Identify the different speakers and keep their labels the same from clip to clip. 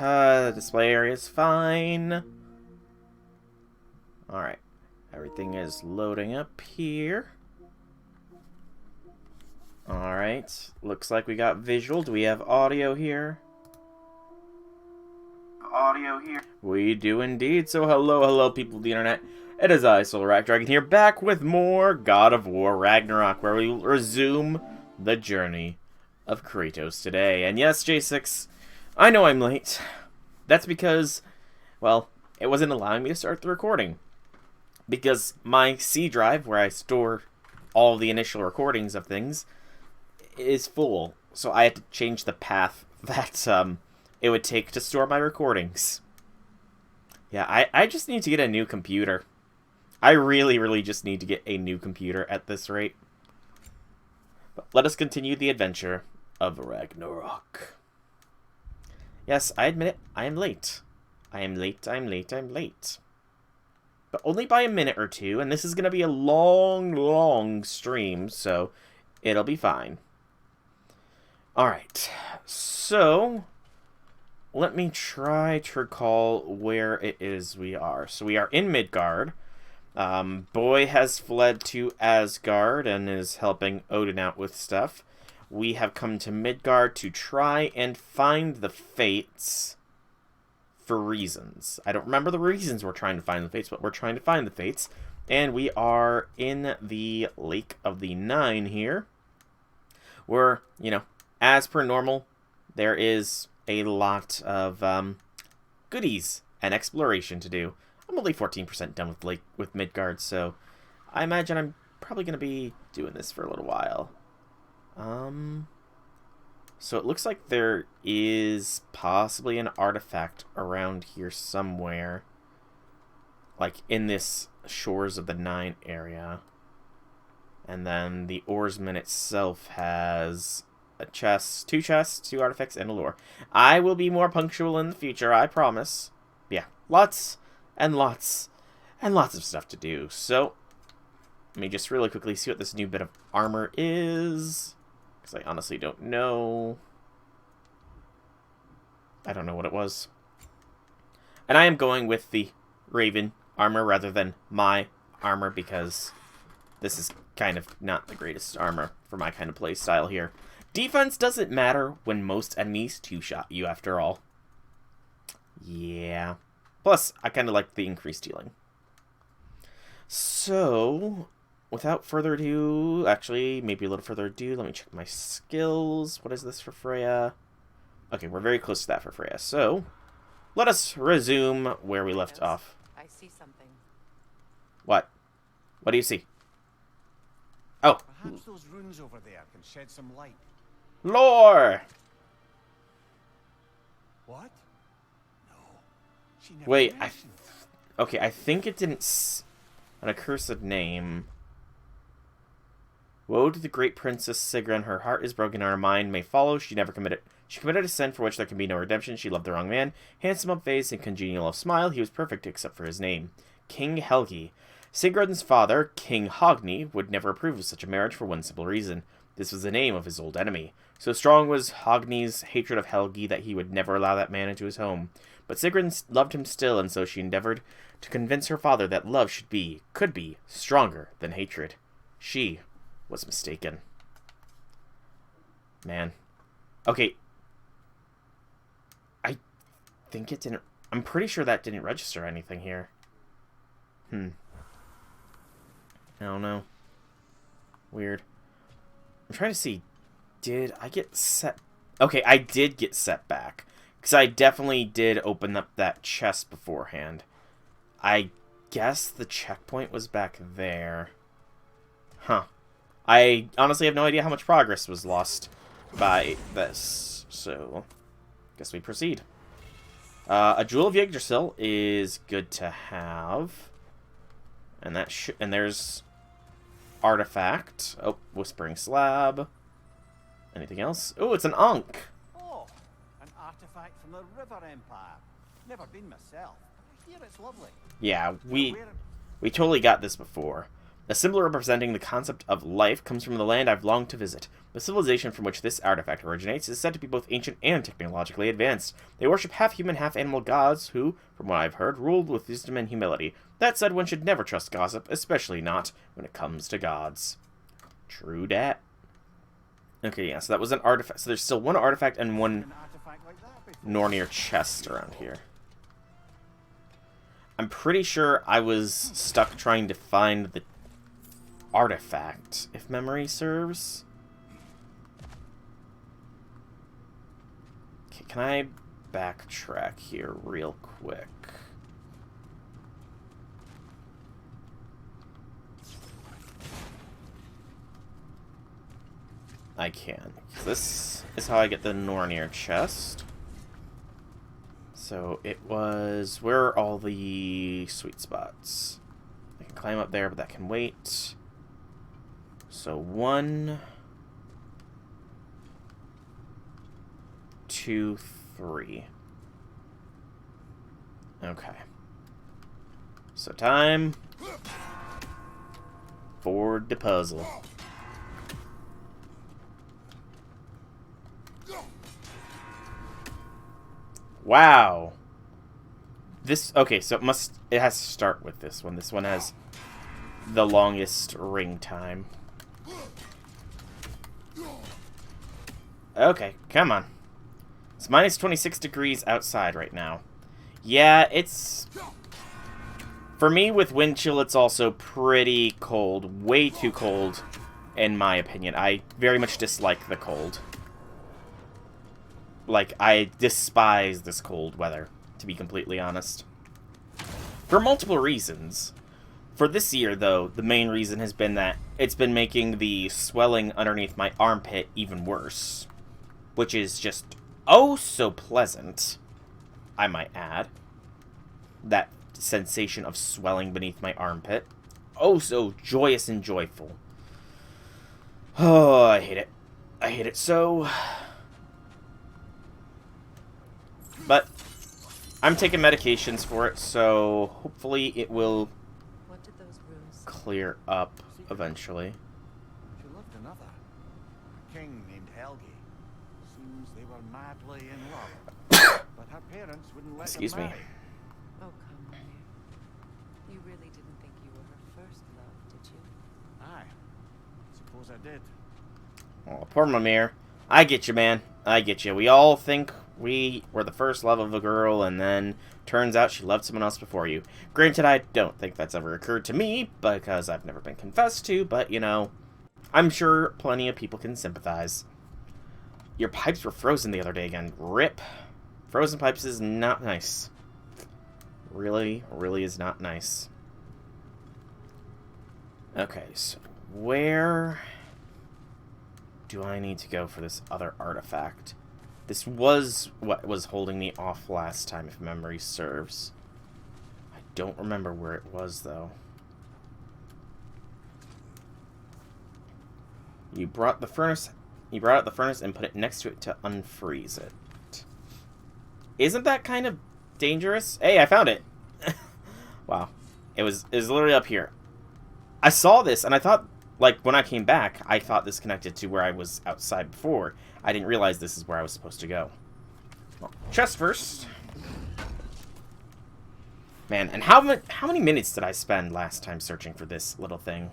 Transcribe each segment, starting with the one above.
Speaker 1: The display area is fine. Alright. Everything is loading up here. Alright. Looks like we got visual. Do we have audio here? Audio here. We do indeed. So hello people of the internet. It is I, Solar Dragon here, back with more God of War Ragnarok, where we resume the journey of Kratos today. And yes, J6, I know I'm late. That's because, well, it wasn't allowing me to start the recording. Because my C drive, where I store all the initial recordings of things, is full. So I had to change the path that it would take to store my recordings. Yeah, I just need to get a new computer. I really just need to get a new computer at this rate. But let us continue the adventure of Ragnarok. Yes, I admit it, I am late. I'm late. But only by a minute or two, and this is going to be a long stream, so it'll be fine. Alright, so let me try to recall where it is we are. So we are in Midgard. Boy has fled to Asgard and is helping Odin out with stuff. We have come to Midgard to try and find the Fates for reasons. I don't remember the reasons we're trying to find the Fates, but we're trying to find the Fates. And we are in the Lake of the Nine here. Where, you know, as per normal, there is a lot of goodies and exploration to do. I'm only 14% done with Midgard, so I imagine I'm probably going to be doing this for a little while. So it looks like there is possibly an artifact around here somewhere. Like in this Shores of the Nine area. And then the oarsman itself has a chest, two chests, two artifacts, and a lure. I will be more punctual in the future, I promise. Yeah, lots and lots of stuff to do. So, let me just really quickly see what this new bit of armor is. Because I honestly don't know. I don't know what it was. And I am going with the Raven armor rather than my armor because this is kind of not the greatest armor for my kind of play style here. Defense doesn't matter when most enemies two-shot you after all. Yeah. Plus, I kind of like the increased healing. So, without further ado, actually, maybe a little further ado, let me check my skills. What is this for Freya? Okay, we're very close to that for Freya. So, let us resume where we left off.
Speaker 2: I see something.
Speaker 1: What? What do you see? Oh.
Speaker 3: Perhaps those runes over there can shed some light.
Speaker 1: Lore!
Speaker 3: What? No. She never
Speaker 1: Wait,
Speaker 3: mentioned.
Speaker 1: Okay, I think it didn't an accursed name. Woe to the great princess Sigrun, her heart is broken, her mind may follow, she committed a sin for which there can be no redemption, she loved the wrong man, handsome of face and congenial of smile, he was perfect except for his name. King Helgi. Sigrun's father, King Hogni, would never approve of such a marriage for one simple reason. This was the name of his old enemy. So strong was Hogni's hatred of Helgi that he would never allow that man into his home. But Sigrun loved him still, and so she endeavored to convince her father that love could be, stronger than hatred. She was mistaken. Man. Okay. I think it didn't... I'm pretty sure that didn't register anything here. I don't know. Weird. I'm trying to see, did I get set... Okay, I did get set back. Because I definitely did open up that chest beforehand. I guess the checkpoint was back there. Huh. I honestly have no idea how much progress was lost by this. So, guess we proceed. A Jewel of Yggdrasil is good to have. And there's... Artifact. Oh, Whispering Slab. Anything else? Oh, it's an Ankh.
Speaker 3: Oh, an artifact from the River Empire. Never been myself. I hear it's lovely.
Speaker 1: Yeah, we totally got this before. A symbol representing the concept of life comes from the land I've longed to visit. The civilization from which this artifact originates is said to be both ancient and technologically advanced. They worship half-human, half-animal gods who, from what I've heard, ruled with wisdom and humility. That said, one should never trust gossip, especially not when it comes to gods. True dat. Okay, yeah, so that was an artifact. So there's still one artifact and one
Speaker 3: An artifact like that before.
Speaker 1: Nornir chest around here. I'm pretty sure I was stuck trying to find the artifact, if memory serves. Okay, can I backtrack here real quick? I can. This is how I get the Nornir chest. So it was... Where are all the sweet spots? I can climb up there, but that can wait. So 1, 2, 3. Okay. So time for the puzzle. Wow. This, okay, so it has to start with this one. This one has the longest ring time. Okay, come on. It's minus 26 degrees outside right now. Yeah, it's... For me, with wind chill, it's also pretty cold. Way too cold, in my opinion. I very much dislike the cold. Like, I despise this cold weather, to be completely honest. For multiple reasons. For this year, though, the main reason has been that it's been making the swelling underneath my armpit even worse. Which is just, oh, so pleasant, I might add. That sensation of swelling beneath my armpit. Oh, so joyous and joyful. Oh, I hate it. I hate it so... But I'm taking medications for it, so hopefully it will clear up eventually.
Speaker 3: She loved another. A king named Helgi. Seems they were madly in love. But her parents wouldn't let
Speaker 1: Excuse
Speaker 3: them
Speaker 1: me.
Speaker 3: marry.
Speaker 2: Oh, come on, you really didn't think you were her first love, did you?
Speaker 3: Aye. Suppose I did.
Speaker 1: Oh, poor Mimir. I get you, man. I get you. We all think we were the first love of a girl, and then turns out she loved someone else before you. Granted, I don't think that's ever occurred to me, because I've never been confessed to, but, you know, I'm sure plenty of people can sympathize. Your pipes were frozen the other day again. RIP. Frozen pipes is not nice. Really, really is not nice. Okay, so where do I need to go for this other artifact? This was what was holding me off last time, if memory serves. I don't remember where it was, though. You brought the furnace. You brought out the furnace and put it next to it to unfreeze it. Isn't that kind of dangerous? Hey, I found it. Wow, it was literally up here. I saw this and I thought, like, when I came back, I thought this connected to where I was outside before. I didn't realize this is where I was supposed to go. Well, chest first. Man, and how many minutes did I spend last time searching for this little thing?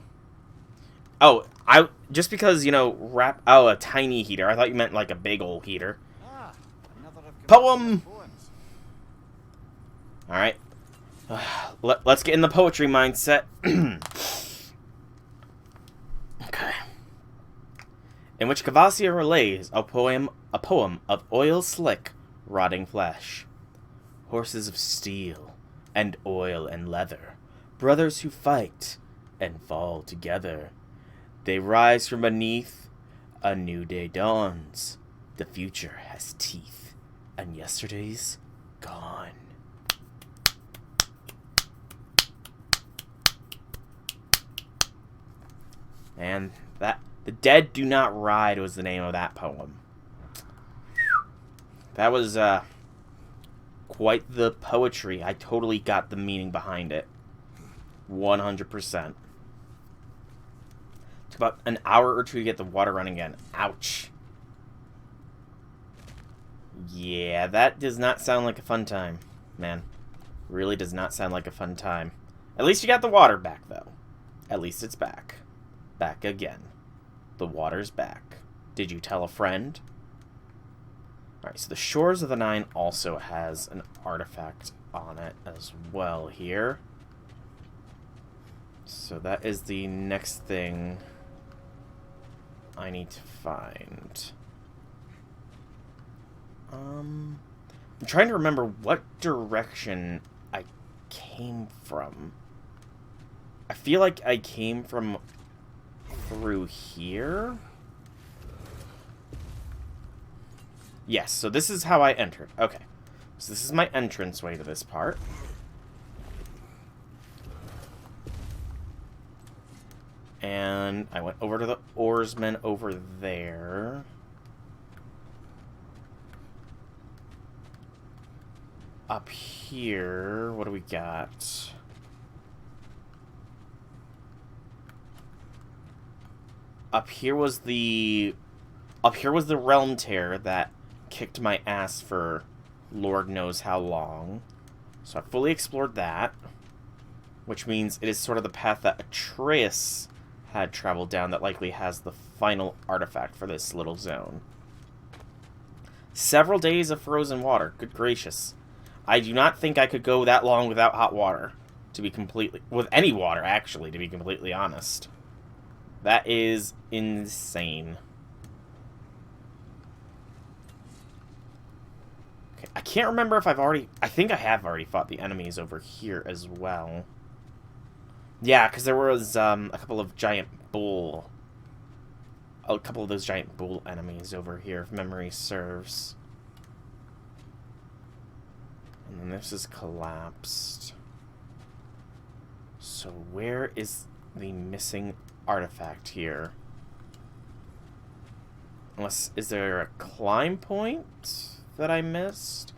Speaker 1: Oh, just because, you know, a tiny heater. I thought you meant like a big old heater.
Speaker 3: Ah, another of
Speaker 1: Poem!
Speaker 3: poems.
Speaker 1: Alright. Let's get in the poetry mindset. Okay. In which Kvasir relays a poem of oil slick, rotting flesh. Horses of steel, and oil and leather, brothers who fight and fall together. They rise from beneath, a new day dawns. The future has teeth, and yesterday's gone. And that The Dead Do Not Ride was the name of that poem. That was quite the poetry. I totally got the meaning behind it. 100%. Took about an hour or two to get the water running again. Ouch. Yeah, that does not sound like a fun time, man. Really does not sound like a fun time. At least you got the water back, though. At least it's back. Back again. The water's back. Did you tell a friend? Alright, so the Shores of the Nine also has an artifact on it as well here. So that is the next thing I need to find. I'm trying to remember what direction I came from. I feel like I came from through here. Yes, so this is how I entered. Okay. So this is my entranceway to this part. And I went over to the oarsmen over there. Up here, what do we got? Up here was the realm tear that kicked my ass for Lord knows how long. So I fully explored that, which means it is sort of the path that Atreus had traveled down that likely has the final artifact for this little zone. Several days of frozen water. Good gracious. I do not think I could go that long without hot water, to be completely... with any water, actually, to be completely honest. That is insane. Okay, I can't remember if I've already... I think I have already fought the enemies over here as well. Yeah, because there was a couple of giant bull... a couple of those giant bull enemies over here, if memory serves. And then this is collapsed. So where is the missing artifact here? Unless, is there a climb point that I missed?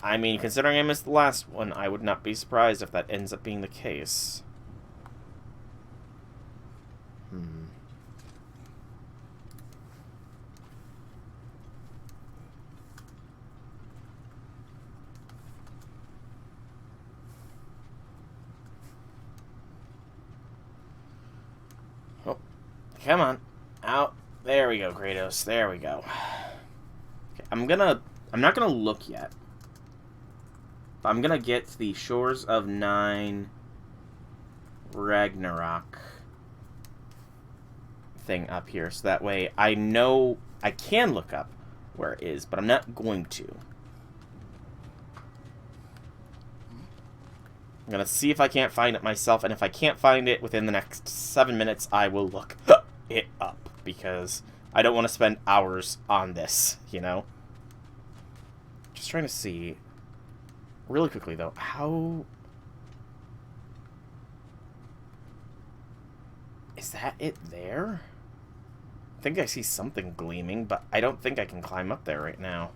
Speaker 1: I mean, considering I missed the last one, I would not be surprised if that ends up being the case. Come on. Out. There we go, Kratos. There we go. Okay, I'm not gonna look yet. But I'm gonna get the Shores of Nine Ragnarok thing up here. So that way I know I can look up where it is, but I'm not going to. I'm gonna see if I can't find it myself, and if I can't find it within the next 7 minutes, I will look it up, because I don't want to spend hours on this, you know? Just trying to see, really quickly though, how... is that it there? I think I see something gleaming, but I don't think I can climb up there right now.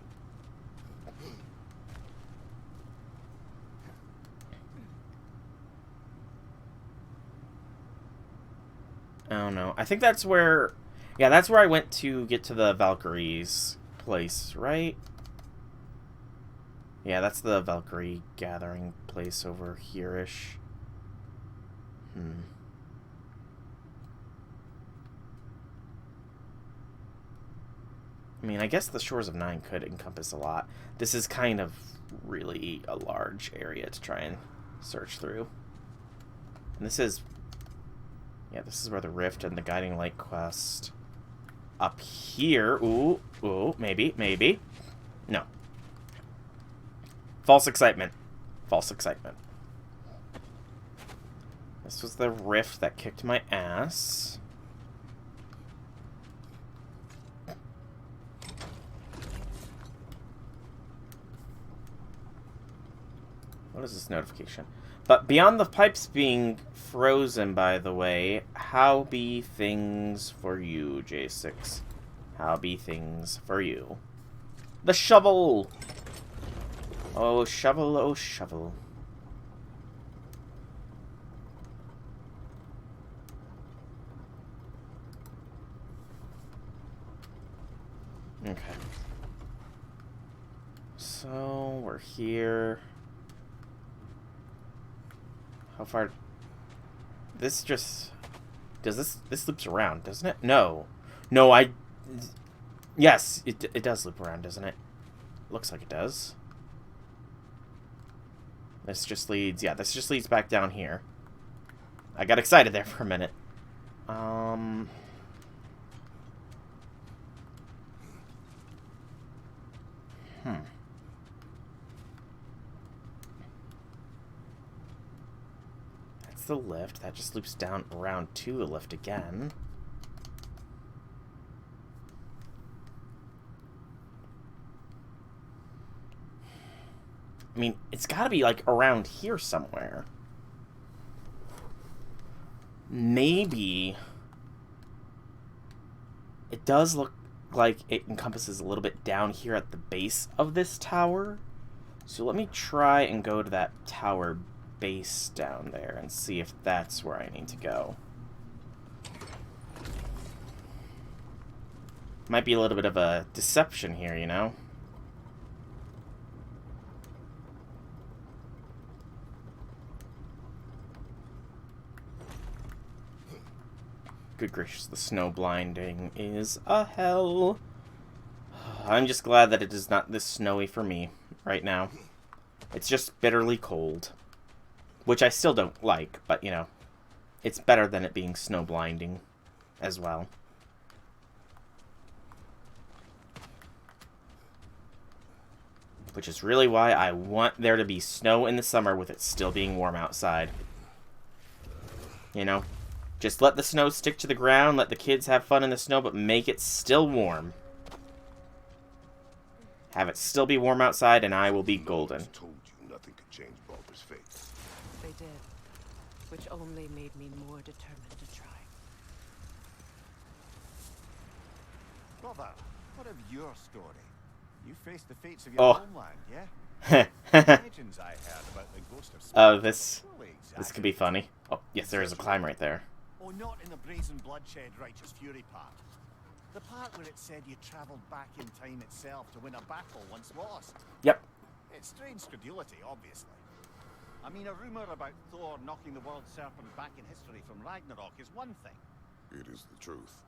Speaker 1: Oh no, I think that's where... yeah, that's where I went to get to the Valkyrie's place, right? Yeah, that's the Valkyrie gathering place over here-ish. I mean, I guess the Shores of Nine could encompass a lot. This is kind of really a large area to try and search through. And this is... yeah, this is where the Rift and the Guiding Light quest... up here... ooh, maybe, maybe. No. False excitement. False excitement. This was the Rift that kicked my ass. What is this notification? But beyond the pipes being frozen, by the way, how be things for you, J6? How be things for you? The shovel! Oh, shovel, oh, shovel. we're here. How far? This just... Does this loops around, doesn't it? No. No, yes, it does loop around, doesn't it? Looks like it does. This just leads... Yeah, this just leads back down here. I got excited there for a minute. That's the lift. That just loops down around to the lift again. I mean, it's got to be, like, around here somewhere. Maybe... It does look like it encompasses a little bit down here at the base of this tower. So let me try and go to that tower base down there and see if that's where I need to go. Might be a little bit of a deception here, you know? Good gracious, the snow blinding is a hell. I'm just glad that it is not this snowy for me right now. It's just bitterly cold. Which I still don't like, but, you know, it's better than it being snow blinding as well. Which is really why I want there to be snow in the summer with it still being warm outside. You know? Just let the snow stick to the ground, let the kids have fun in the snow, but make it still warm. Have it still be warm outside, and I will be golden.
Speaker 4: Told you nothing could change Balder's fate.
Speaker 2: They did, which only made me more determined to try.
Speaker 3: Brother, what of your story? You faced the fates of your homeland, yeah? Legends I heard about the ghost of
Speaker 1: Oh, this could be funny. Oh, yes, there is a climb right there.
Speaker 3: Oh, not in the brazen bloodshed righteous fury part. The part where it said you travelled back in time itself to win a battle once lost.
Speaker 1: Yep.
Speaker 3: It's strange credulity, obviously. I mean, a rumour about Thor knocking the world serpent back in history from Ragnarok is one thing.
Speaker 4: It is the truth.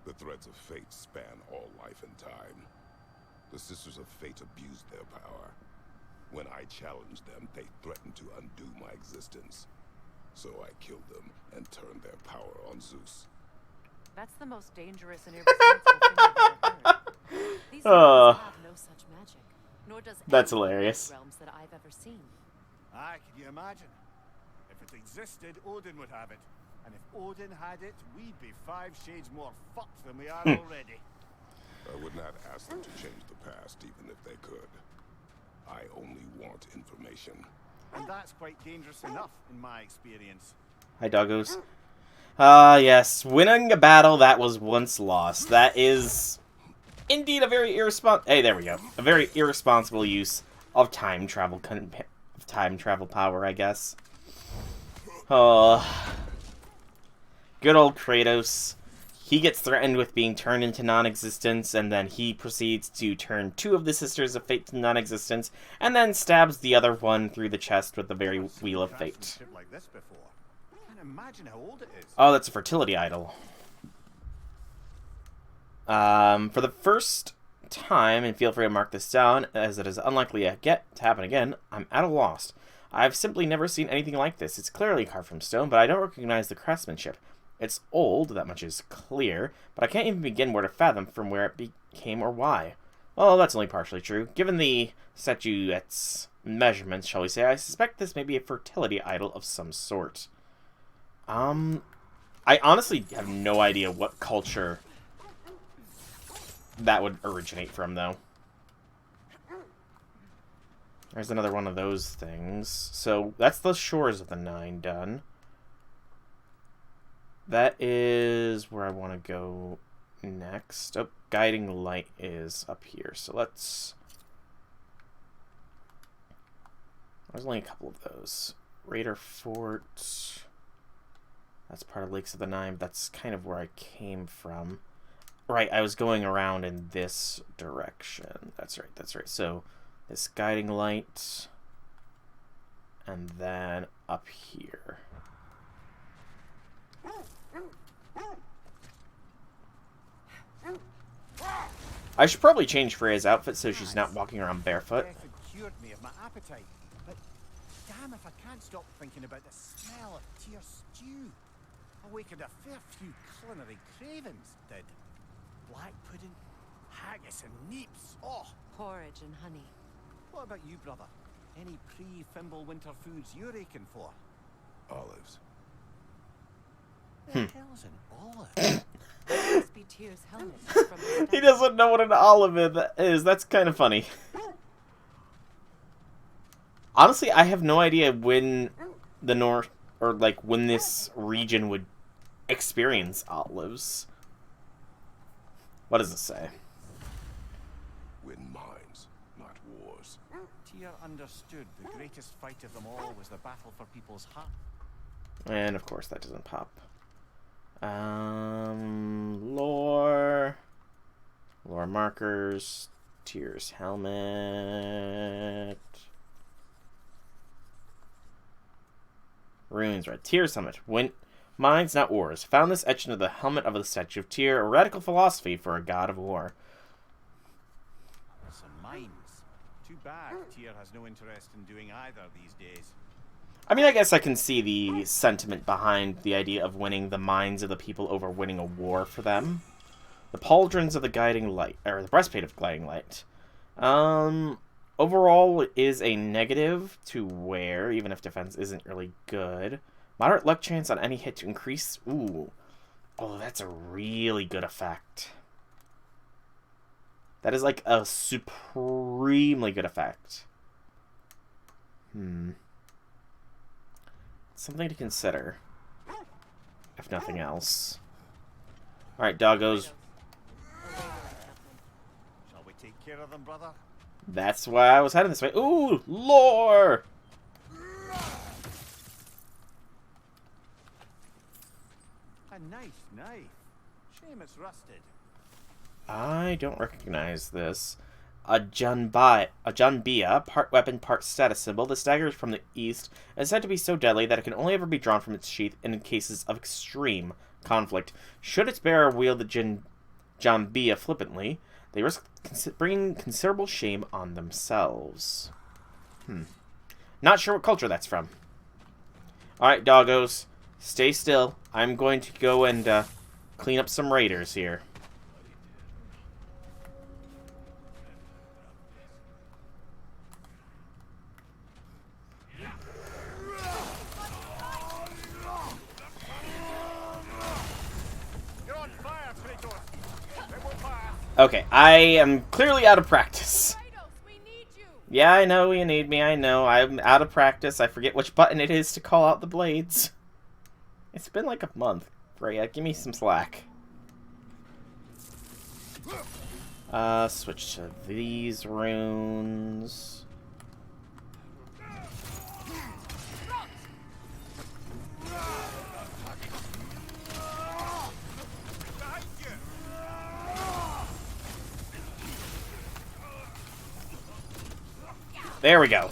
Speaker 4: The threads of fate span all life and time. The Sisters of Fate abused their power. When I challenged them, they threatened to undo my existence. So I killed them and turned their power on Zeus.
Speaker 2: That's the most dangerous and irresponsible thing I've ever heard. These realms have no such magic, nor does
Speaker 1: That's
Speaker 2: any of the
Speaker 1: hilarious.
Speaker 2: realms that I've ever seen.
Speaker 3: Aye, can you imagine? If it existed, Odin would have it. And if Odin had it, we'd be 5 shades more fucked than we are already.
Speaker 4: I would not ask them to change the past, even if they could. I only want information.
Speaker 3: And that's quite dangerous enough, in my experience.
Speaker 1: Hi, doggos. Yes. Winning a battle that was once lost. That is indeed a very Hey, there we go. A very irresponsible use of time travel power, I guess. Oh. Good old Kratos. He gets threatened with being turned into non-existence, and then he proceeds to turn 2 of the Sisters of Fate to non-existence, and then stabs the other one through the chest with the very Wheel of Fate.
Speaker 3: Like this before. I can't imagine how old it is.
Speaker 1: Oh, that's a fertility idol. For the first time, and feel free to mark this down, as it is unlikely to happen again, I'm at a loss. I've simply never seen anything like this. It's clearly carved from stone, but I don't recognize the craftsmanship. It's old, that much is clear, but I can't even begin where to fathom from where it became or why. Well, that's only partially true. Given the statuette's measurements, shall we say, I suspect this may be a fertility idol of some sort. I honestly have no idea what culture that would originate from, though. There's another one of those things. So, that's the Shores of the Nine done. That is where I want to go next. Oh, Guiding Light is up here. So let's... There's only a couple of those. Raider Fort. That's part of Lakes of the Nine. That's kind of where I came from. Right, I was going around in this direction. That's right, that's right. So This guiding light. And then up here. I should probably change Freya's outfit so she's not walking around barefoot.
Speaker 3: Death had cured me of my appetite, but damn if I can't stop thinking about the smell of Tyr stew. Awakened a fair few culinary cravings, did. Black pudding, haggis and neeps. Oh,
Speaker 2: Porridge and honey.
Speaker 3: what about you, brother? Any pre-Fimble winter foods you're aching for?
Speaker 4: Olives.
Speaker 3: The hell's an olive?
Speaker 2: Must be Tyr's helmet from the
Speaker 1: He doesn't know what an olive is. That's kind of funny. Honestly, I have no idea when the North, or like when this region would experience olives. What does it say?
Speaker 4: Win mines, not wars.
Speaker 3: Tyr understood the greatest fight of them all was the battle for people's heart.
Speaker 1: And of course that doesn't pop. Lore markers, Tyr's helmet, runes, right? Tyr's helmet. Win mines, not wars. Found this etched into the helmet of the statue of Tyr. A radical philosophy for a god of war.
Speaker 3: Some mines. Too bad Tyr has no interest in doing either these days.
Speaker 1: I mean, I guess I can see the sentiment behind the idea of winning the minds of the people over winning a war for them. The pauldrons of the guiding light, or the breastplate of guiding light. Overall, it is a negative to wear, even if defense isn't really good. Moderate luck chance on any hit to increase. Ooh. Oh, that's a really good effect. That is like a supremely good effect. Something to consider, if nothing else. Alright, doggos.
Speaker 3: Shall we take care of them, brother?
Speaker 1: That's why I was heading this way. Ooh, lore!
Speaker 3: A nice knife. Shame it's rusted.
Speaker 1: I don't recognize this. A Janbia, part weapon, part status symbol. This dagger from the east is said to be so deadly that it can only ever be drawn from its sheath in cases of extreme conflict. Should its bearer wield the Janbia flippantly, they risk bringing considerable shame on themselves. Not sure what culture that's from. Alright, doggos. Stay still. I'm going to go and clean up some raiders here. Okay, I am clearly out of practice. Yeah, I know you need me, I know. I'm out of practice. I forget which button it is to call out the blades. It's been like a month. Freya, give me some slack. Switch to these runes. There we go.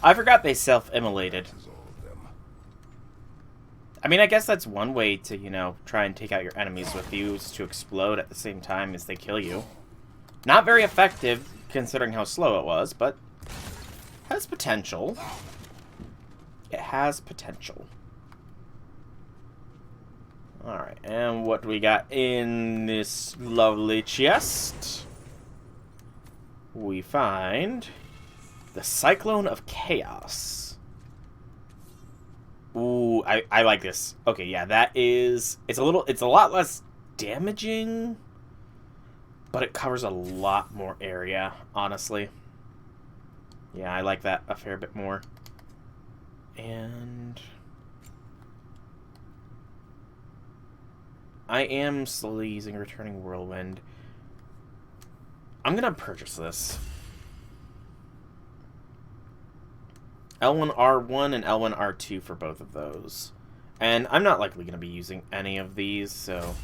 Speaker 1: I forgot they self-immolated. I mean, I guess that's one way to, you know, try and take out your enemies with you, is to explode at the same time as they kill you. Not very effective, considering how slow it was, but has potential. It has potential. Alright, and what do we got in this lovely chest? We find the Cyclone of Chaos. Ooh, I like this. Okay, yeah, that is... It's a lot less damaging, but it covers a lot more area, honestly. Yeah, I like that a fair bit more. And... I am slowly using Returning Whirlwind. I'm gonna purchase this. L1R1 and L1R2 for both of those. And I'm not likely gonna be using any of these, so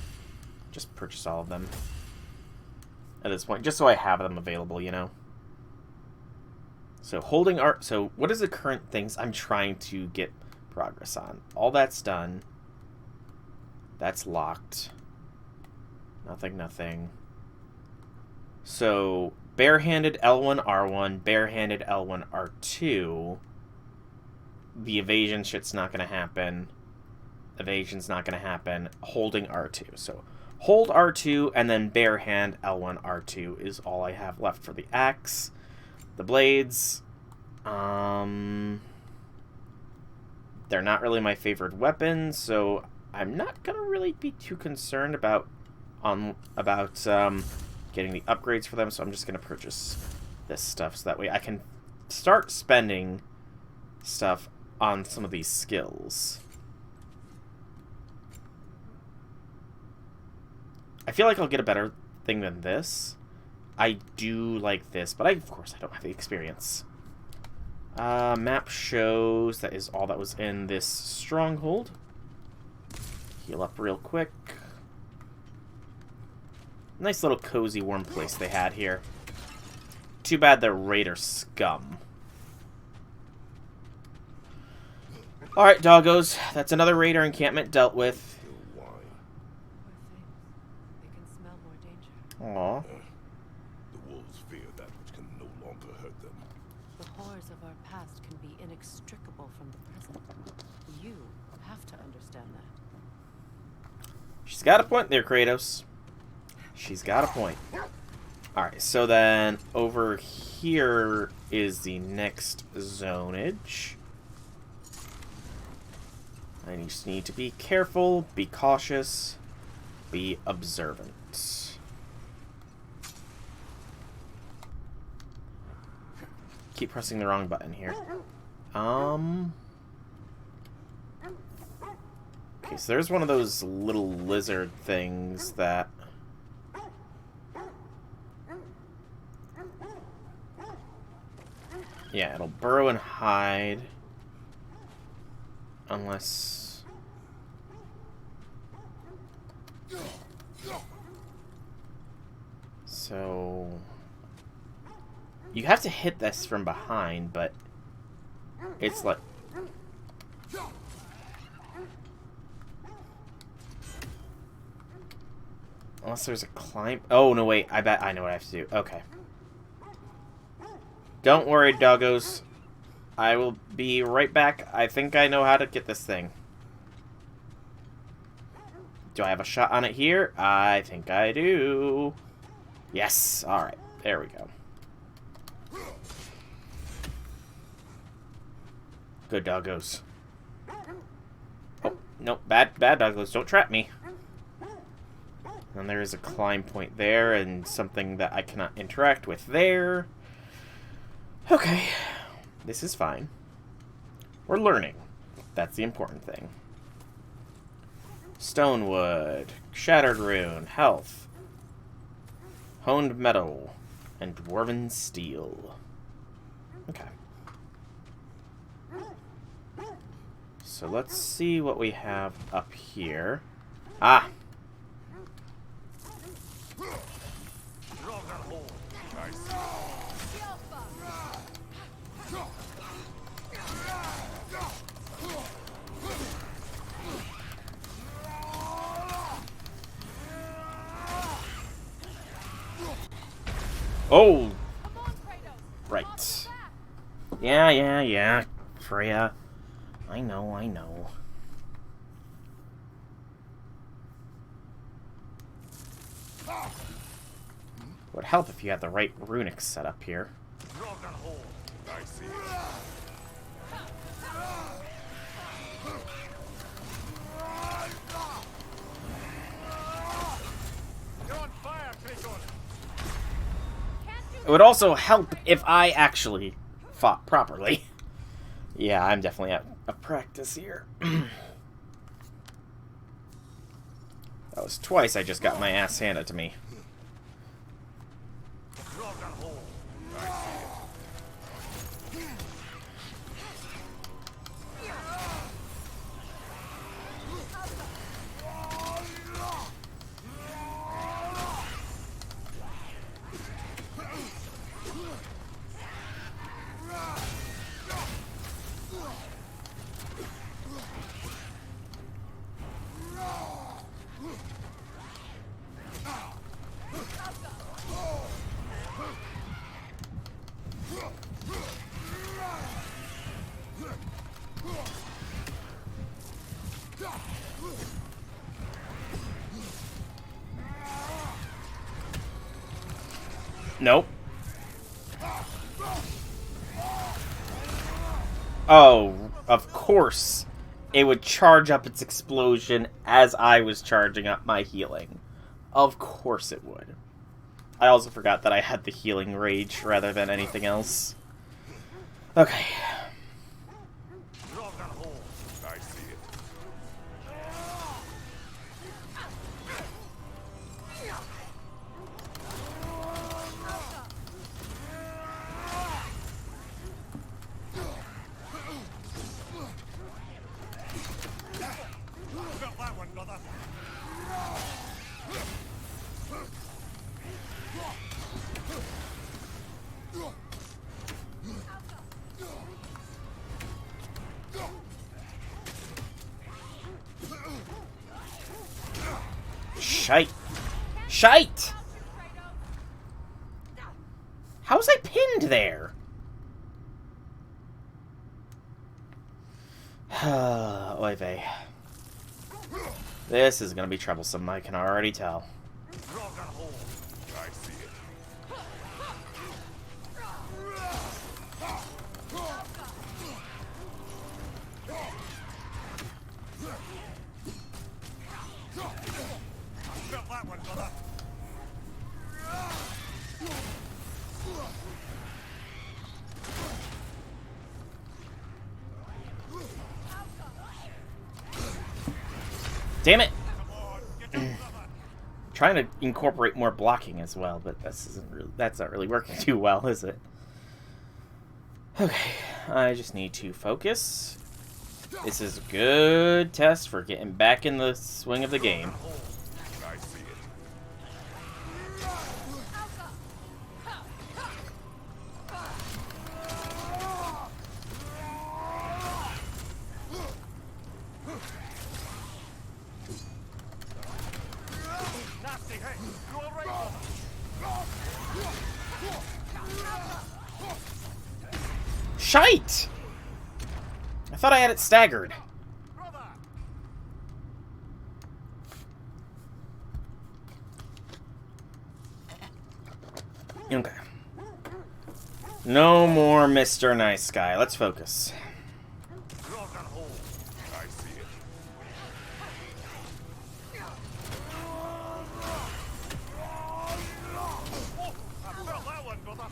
Speaker 1: just purchase all of them at this point, just so I have them available, you know. So holding art. So what is the current things I'm trying to get progress on? All that's done. That's locked. Nothing. So, barehanded L1R1, barehanded L1R2. The evasion shit's not going to happen. Evasion's not going to happen. Holding R2. So, hold R2 and then barehand L1R2 is all I have left for the axe. The blades. They're not really my favorite weapon, so... I'm not gonna really be too concerned about getting the upgrades for them, so I'm just gonna purchase this stuff so that way I can start spending stuff on some of these skills. I feel like I'll get a better thing than this. I do like this, but of course I don't have the experience. Map shows that is all that was in this stronghold. Heal up real quick. Nice little cozy warm place they had here. Too bad they're raider scum. Alright, doggos. That's another raider encampment dealt with.
Speaker 2: Poor things. They can smell more danger.
Speaker 1: Aw.
Speaker 4: The wolves fear that which can no longer hurt them.
Speaker 2: The horrors of our past can be inextricable from the present. You have to understand that.
Speaker 1: She's got a point there, Kratos. She's got a point. Alright, so then over here is the next zonage. I just need to be careful, be cautious, be observant. Keep pressing the wrong button here. Okay, so there's one of those little lizard things that... Yeah, it'll burrow and hide. Unless... So... You have to hit this from behind, but... It's like... Unless there's a climb... Oh, no, wait. I bet I know what I have to do. Okay. Don't worry, doggos. I will be right back. I think I know how to get this thing. Do I have a shot on it here? I think I do. Yes. Alright. There we go. Good doggos. Oh, no. Bad doggos. Don't trap me. And there is a climb point there, and something that I cannot interact with there. Okay. This is fine. We're learning. That's the important thing. Stonewood, Shattered Rune, Health, Honed Metal, and Dwarven Steel. Okay. So let's see what we have up here. Ah! Oh! Right. Yeah. Freya. I know. Would help if you had the right runic set up here.
Speaker 4: I see it.
Speaker 3: You're on fire, Kratos.
Speaker 1: It would also help if I actually fought properly. Yeah, I'm definitely out of practice here. That was twice I just got my ass handed to me. Nope. Oh, of course. It would charge up its explosion as I was charging up my healing. Of course it would. I also forgot that I had the healing rage rather than anything else. Okay.
Speaker 4: I see it.
Speaker 3: Got that one, brother.
Speaker 1: Shite. Shite! How was I pinned there? Oy vey. This is gonna be troublesome, I can already tell.
Speaker 4: I see it.
Speaker 3: Got that one, brother.
Speaker 1: Damn it!
Speaker 3: Come on, get up, brother.
Speaker 1: Trying to incorporate more blocking as well, but that's not really working too well, is it? Okay, I just need to focus. This is a good test for getting back in the swing of the game.
Speaker 4: I see it.
Speaker 3: Nasty hit. You all right, brother?
Speaker 1: Shite! I thought I had it staggered.
Speaker 3: Brother!
Speaker 1: Okay. No more Mr. Nice Guy. Let's focus.
Speaker 4: I see it.
Speaker 3: I felt that one, brother.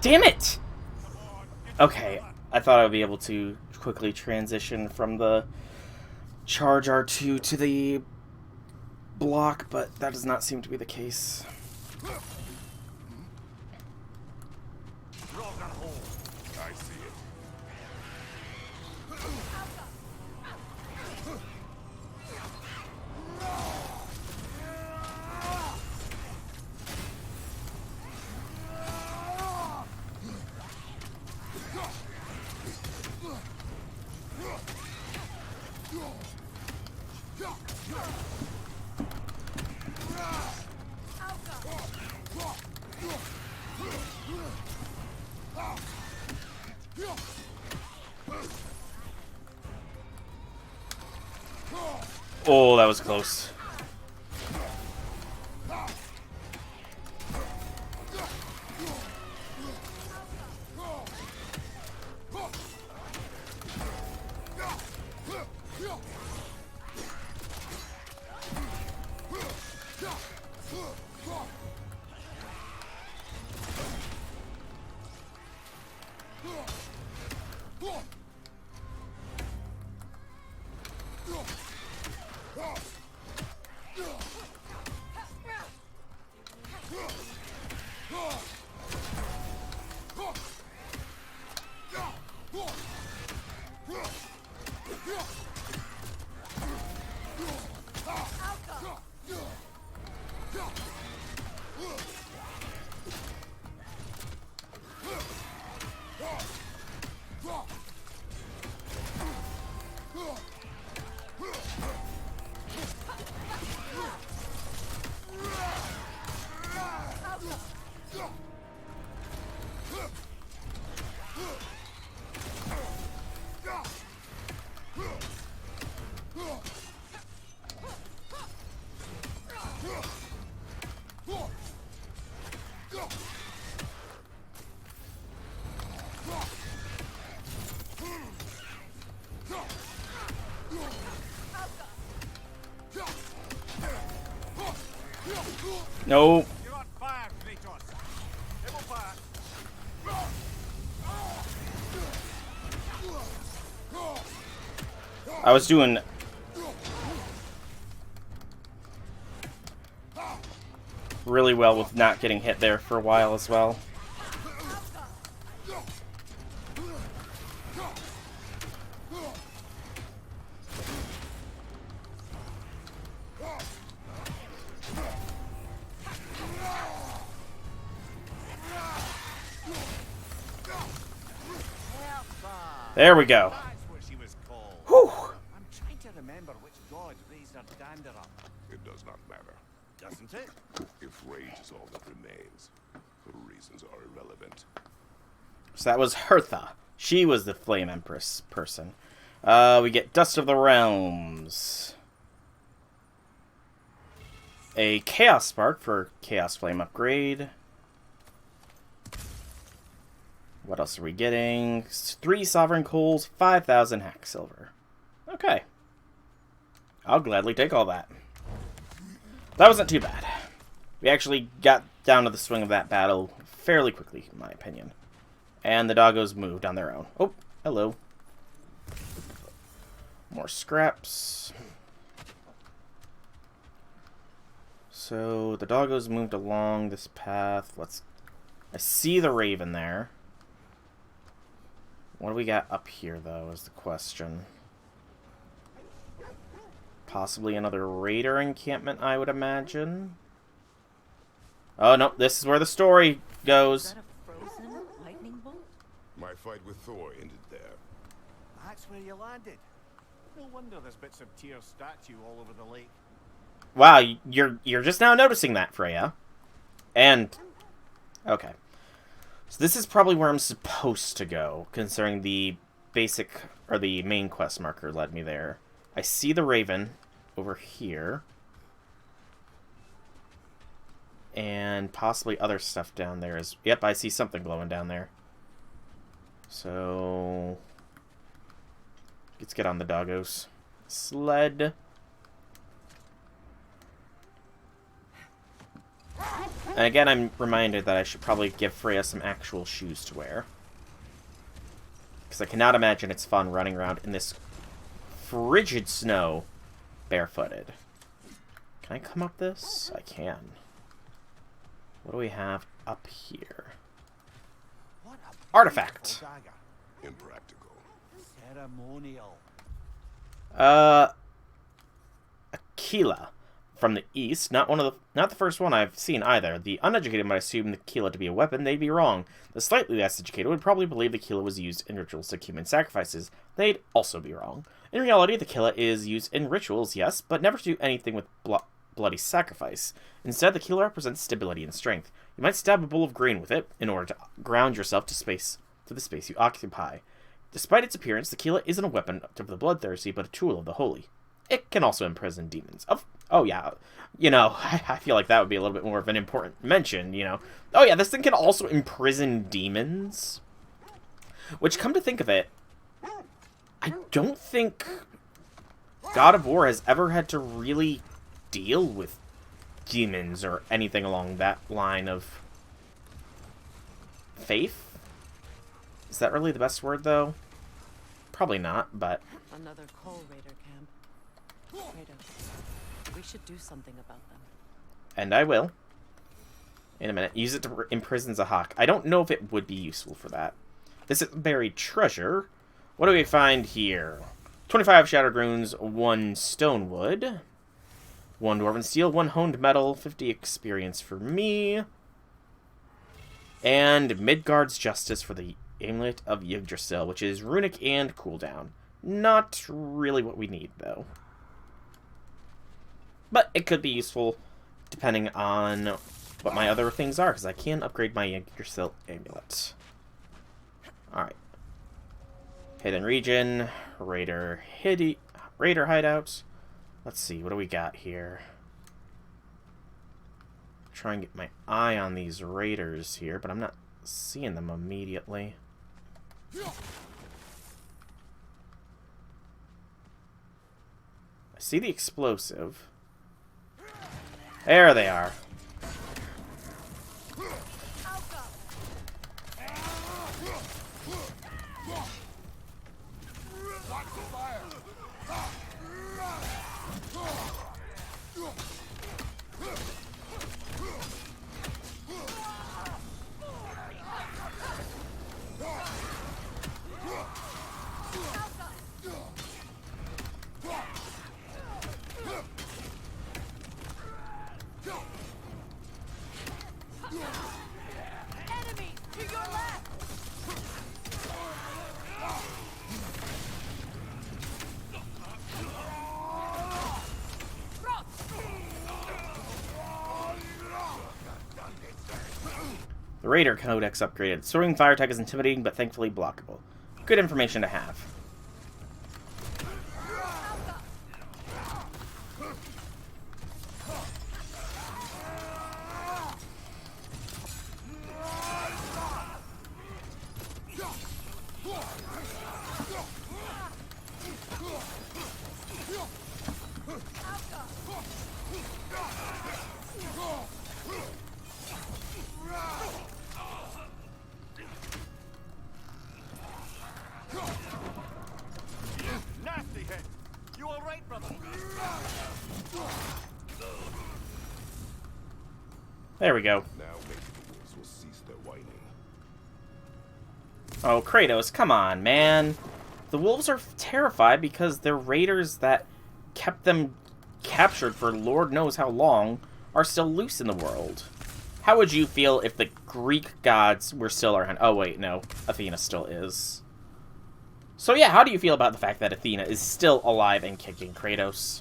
Speaker 1: Damn it! Okay, I thought I would be able to quickly transition from the charge R2 to the block, but that does not seem to be the case.
Speaker 4: I see it.
Speaker 1: Oh, that was close. No.
Speaker 3: You're on fire, Kratos. Double fire.
Speaker 1: I was doing really well with not getting hit there for a while as well. There we go.
Speaker 3: That's what she was called.
Speaker 1: Whew.
Speaker 3: I'm trying to remember which god raised her dander up.
Speaker 4: It does not matter.
Speaker 3: Doesn't it?
Speaker 4: If rage is all that remains, the reasons are irrelevant.
Speaker 1: So that was Hertha. She was the Flame Empress person. We get Dust of the Realms. A Chaos Spark for Chaos Flame upgrade. What else are we getting? 3 Sovereign Coals, 5,000 Hack Silver. Okay. I'll gladly take all that. That wasn't too bad. We actually got down to the swing of that battle fairly quickly, in my opinion. And the doggos moved on their own. Oh, hello. More scraps. So, the doggos moved along this path. I see the raven there. What do we got up here, though, is the question. Possibly another raider encampment, I would imagine. Oh, no, this is where the story goes.
Speaker 2: Is that a frozen lightning bolt?
Speaker 4: My fight with Thor ended there.
Speaker 3: That's where you landed. No wonder there's bits of Tyr's statue all over the lake.
Speaker 1: Wow, you're just now noticing that, Freya. And okay. So this is probably where I'm supposed to go, considering the basic or the main quest marker led me there. I see the raven over here. And possibly other stuff down there is. Yep, I see something glowing down there. So let's get on the doggos. Sled. And again, I'm reminded that I should probably give Freya some actual shoes to wear. Because I cannot imagine it's fun running around in this frigid snow barefooted. Can I come up this? I can. What do we have up here?
Speaker 3: What a
Speaker 1: Artifact.
Speaker 3: beautiful dagger.
Speaker 4: Impractical.
Speaker 3: Ceremonial.
Speaker 1: Aquila. from the east. Not the first one I've seen either. The uneducated might assume the Kila to be a weapon. They'd be wrong. The slightly less educated would probably believe the Kila was used in rituals like human sacrifices. They'd also be wrong. In reality, the Kila is used in rituals, yes, but never to do anything with bloody sacrifice. Instead, the Kila represents stability and strength. You might stab a bowl of grain with it in order to ground yourself to the space you occupy. Despite its appearance, the Kila isn't a weapon of the bloodthirsty, but a tool of the holy. It can also imprison demons. Oh yeah, you know, I feel like that would be a little bit more of an important mention, you know. Oh yeah, this thing can also imprison demons. Which, come to think of it, I don't think God of War has ever had to really deal with demons or anything along that line of faith. Is that really the best word, though? Probably not, but...
Speaker 2: Another Coal Raider camp. Kratos, we should do something about them.
Speaker 1: And I will. In a minute. Use it to imprison Zahak. I don't know if it would be useful for that. This is buried treasure. What do we find here? 25 shattered runes, 1 stone wood, 1 dwarven steel, 1 honed metal, 50 experience for me, and Midgard's justice for the amulet of Yggdrasil, which is runic and cooldown. Not really what we need, though. But it could be useful depending on what my other things are, because I can upgrade my Yggdrasil amulet. Alright. Hidden region, Raider hideout. Let's see, what do we got here? Try and get my eye on these raiders here, but I'm not seeing them immediately. I see the explosive. There they are. The Raider Codex upgraded. Soaring fire attack is intimidating, but thankfully blockable. Good information to have. There we go.
Speaker 4: Now maybe the wolves will cease their whining.
Speaker 1: Oh, Kratos, come on, man. The wolves are terrified because their raiders that kept them captured for Lord knows how long are still loose in the world. How would you feel if the Greek gods were still around? Oh, wait, no. Athena still is. So yeah, how do you feel about the fact that Athena is still alive and kicking, Kratos?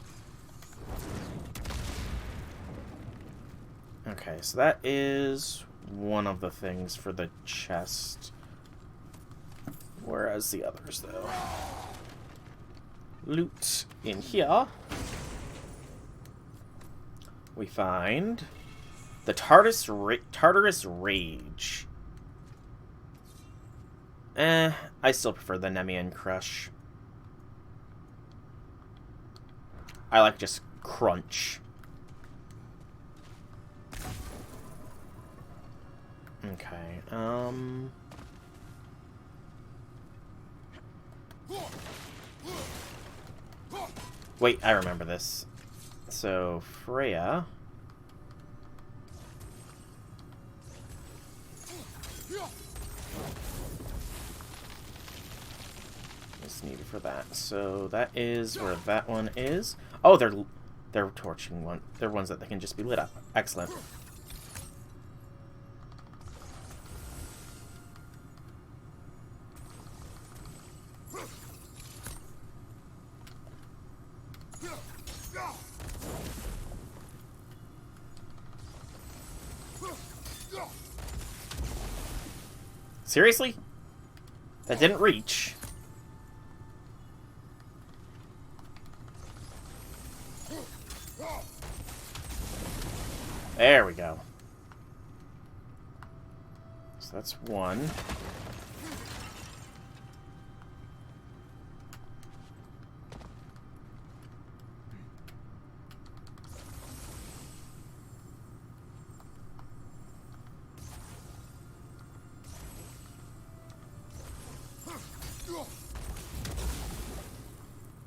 Speaker 1: Okay, so that is one of the things for the chest. Whereas the others, though. Loot in here. We find the Tartarus Rage. I still prefer the Nemean Crush. I like just crunch. Okay, wait, I remember this. So, Freya... is needed for that. So, that is where that one is. Oh, they're... They're torching one. They're ones that they can just be lit up. Excellent. Seriously? That didn't reach. There we go. So that's one.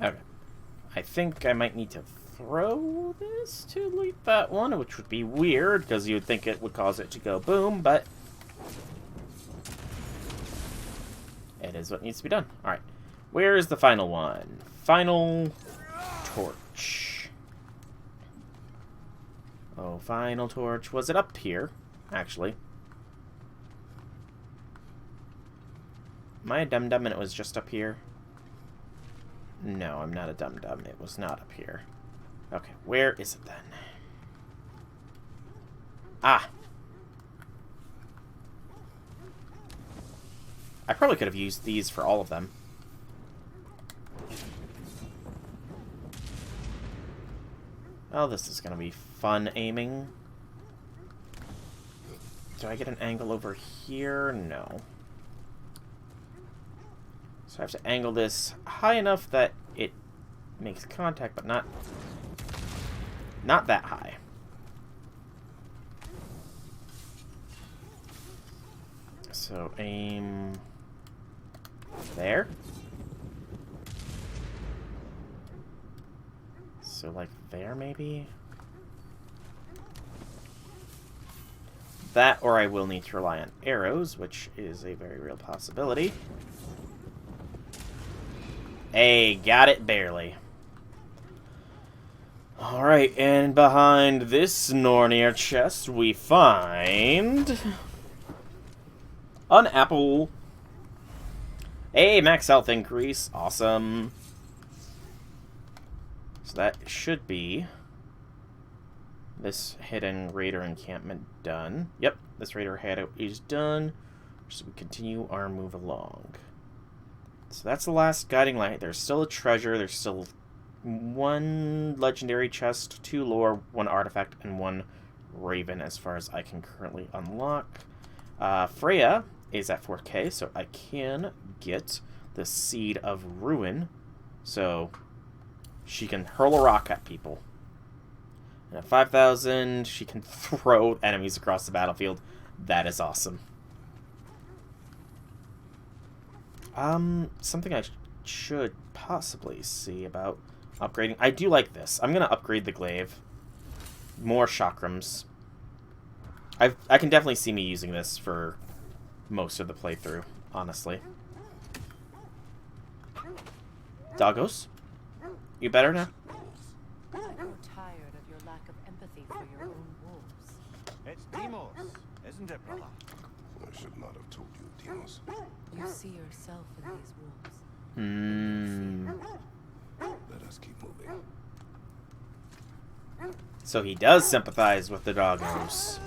Speaker 1: Okay. I think I might need to throw this to leap that one, which would be weird, because you would think it would cause it to go boom, but it is what needs to be done. Alright. Where is the final one? Final torch. Oh, final torch. Was it up here, actually? Am I a dum-dum and it was just up here? No, I'm not a dum-dum. It was not up here. Okay, where is it then? Ah! I probably could have used these for all of them. Oh, this is gonna be fun aiming. Do I get an angle over here? No. So I have to angle this high enough that it makes contact, but not that high. So aim there. So like there maybe? That, or I will need to rely on arrows, which is a very real possibility. Hey, got it barely. Alright, and behind this Nornir chest, we find an apple. Hey, max health increase. Awesome. So that should be this hidden raider encampment done. Yep, this raider hideout is done. So we continue our move along. So that's the last guiding light. There's still a treasure. There's still one legendary chest, 2 lore, 1 artifact, and 1 raven as far as I can currently unlock. Freya is at 4K, so I can get the Seed of Ruin. So she can hurl a rock at people. And at 5,000, she can throw enemies across the battlefield. That is awesome. Something I should possibly see about upgrading. I do like this. I'm gonna upgrade the glaive. More chakrams. I can definitely see me using this for most of the playthrough, honestly. Doggos? You better now?
Speaker 2: I grow tired of your lack of empathy for your own wolves.
Speaker 3: It's Demos, isn't it, brother?
Speaker 4: I should not have told you, Demos.
Speaker 2: You see yourself in these wolves.
Speaker 4: Let us keep moving.
Speaker 1: So he does sympathize with the doggos.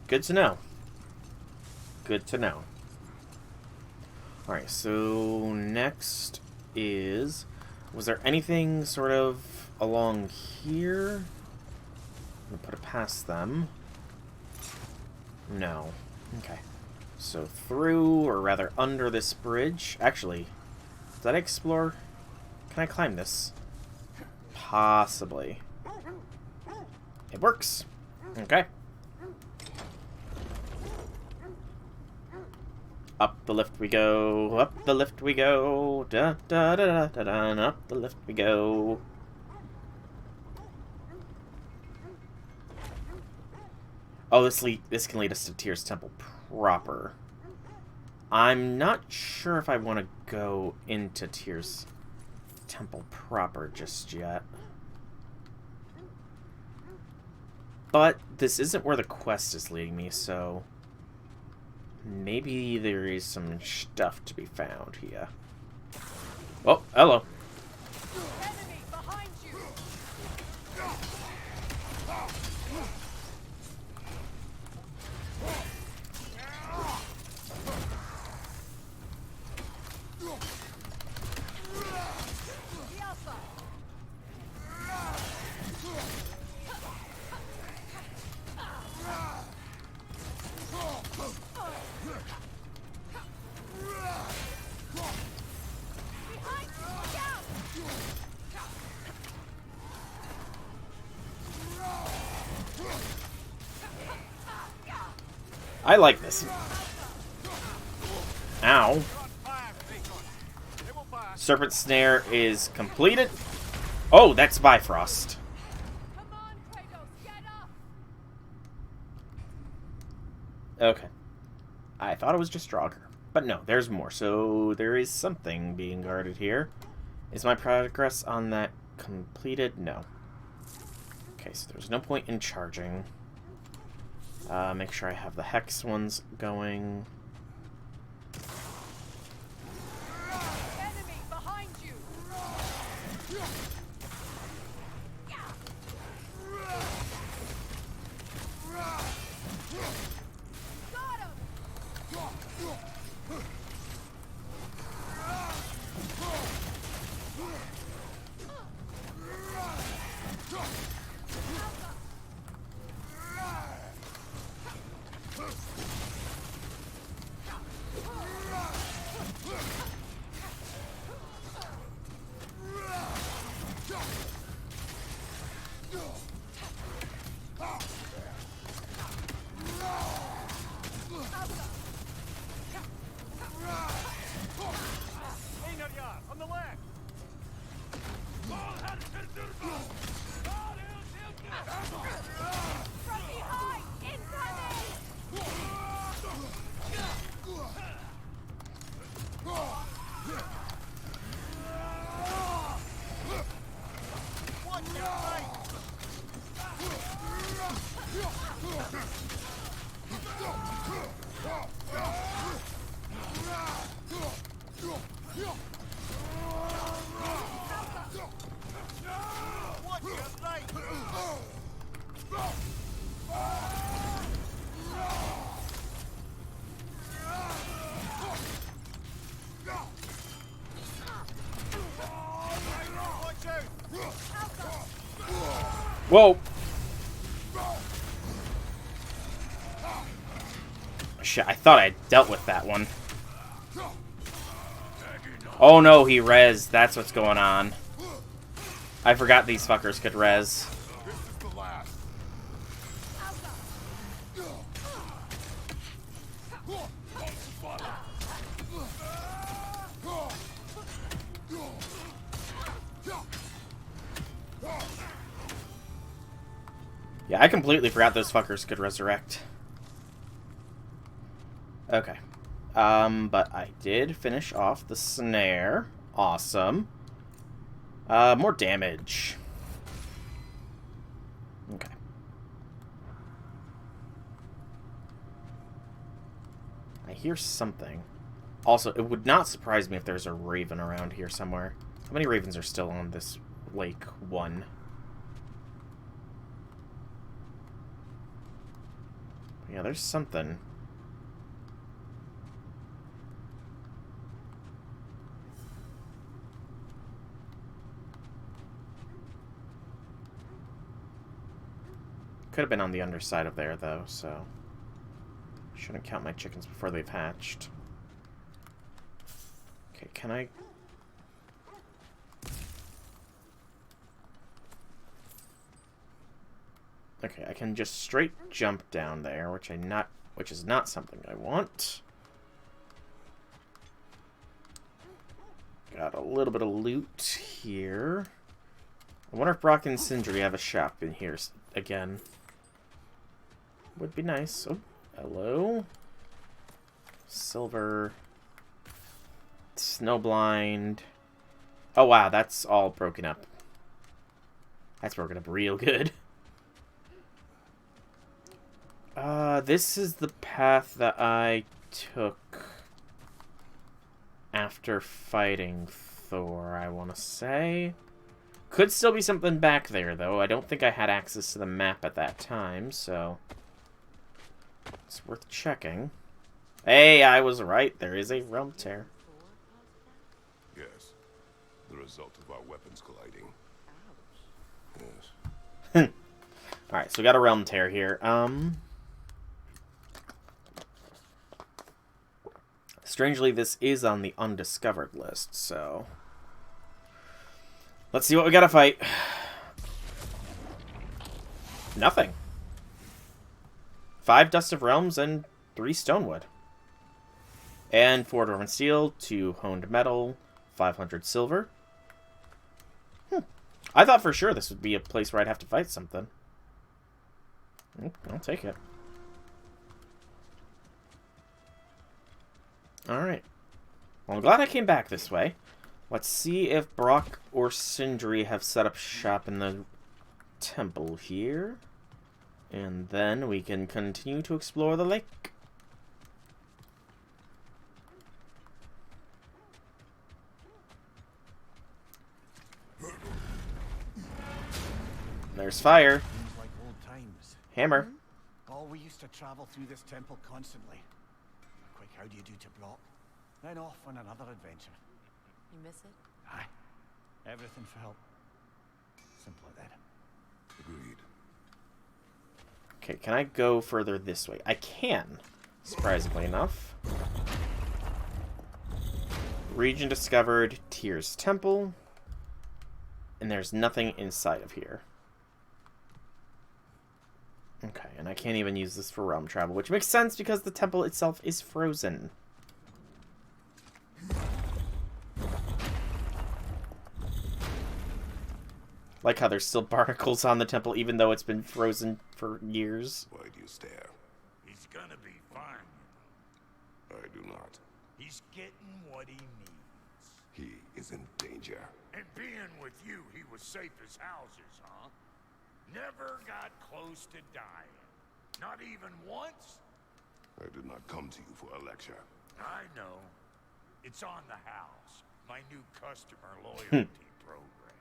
Speaker 1: Good to know. Good to know. Alright, so next is... Was there anything sort of along here? I'm gonna put it past them. No. Okay. So through, or rather under this bridge. Actually, did I explore? Can I climb this? Possibly. It works. Okay. Up the lift we go, up the lift we go, da da da da da da, and up the lift we go. Oh, this can lead us to Tyr's Temple proper. I'm not sure if I want to go into Tyr's Temple proper just yet. But this isn't where the quest is leading me, so maybe there is some stuff to be found here. Oh, hello.
Speaker 2: Enemy behind you.
Speaker 1: I like this. Ow. Serpent Snare is completed. Oh, that's Bifrost.
Speaker 2: Come on, Kratos, get up.
Speaker 1: Okay. I thought it was just Draugr. But no, there's more. So there is something being guarded here. Is my progress on that completed? No. Okay, so there's no point in charging. Make sure I have the Hex ones going.
Speaker 2: Enemy behind you. Got him.
Speaker 3: On the left!
Speaker 2: From behind, incoming.
Speaker 3: Watch your right! Watch your right! Watch out!
Speaker 1: Whoa! Shit, I thought I dealt with that one. Oh no, he rezzed. That's what's going on. I forgot these fuckers could res.
Speaker 4: This is the last.
Speaker 1: Yeah, I completely forgot those fuckers could resurrect. Okay. But I did finish off the snare. Awesome. More damage. Okay. I hear something. Also, it would not surprise me if there's a raven around here somewhere. How many ravens are still on this lake? One. Yeah, there's something. Could have been on the underside of there, though, so... Shouldn't count my chickens before they've hatched. Okay, can I... Okay, I can just straight jump down there, which is not something I want. Got a little bit of loot here. I wonder if Brock and Sindri have a shop in here again. Would be nice. Oh, hello. Silver. Snowblind. Oh wow, that's all broken up. That's broken up real good. This is the path that I took after fighting Thor, I want to say. Could still be something back there, though. I don't think I had access to the map at that time, so it's worth checking. Hey, I was right. There is a realm tear.
Speaker 4: Yes. The result of our weapons colliding. Yes.
Speaker 1: Alright, so we got a realm tear here. Strangely, this is on the undiscovered list, so let's see what we gotta fight. Nothing. 5 Dust of Realms and 3 Stonewood. And 4 Dwarven Steel, 2 Honed Metal, 500 Silver. I thought for sure this would be a place where I'd have to fight something. I'll take it. Alright. Well, I'm glad I came back this way. Let's see if Brock or Sindri have set up shop in the temple here. And then we can continue to explore the lake. There's fire.
Speaker 3: Seems like old times.
Speaker 1: Hammer.
Speaker 3: Oh, we used to travel through this temple constantly. A quick how do you do to Brock, then off on another adventure.
Speaker 2: You miss it?
Speaker 3: Aye. Everything felt simpler then.
Speaker 4: Agreed.
Speaker 1: Okay, can I go further this way? I can, surprisingly enough. Region discovered, Tyr's Temple. And there's nothing inside of here. Okay, and I can't even use this for realm travel, which makes sense because the temple itself is frozen. Like how there's still barnacles on the temple even though it's been frozen for years.
Speaker 4: Why do you stare?
Speaker 5: He's gonna be fine.
Speaker 4: I do not.
Speaker 5: He's getting what he needs.
Speaker 4: He is in danger.
Speaker 5: And being with you, he was safe as houses, huh? Never got close to dying. Not even once?
Speaker 4: I did not come to you for a lecture.
Speaker 5: I know. It's on the house. My new customer loyalty program.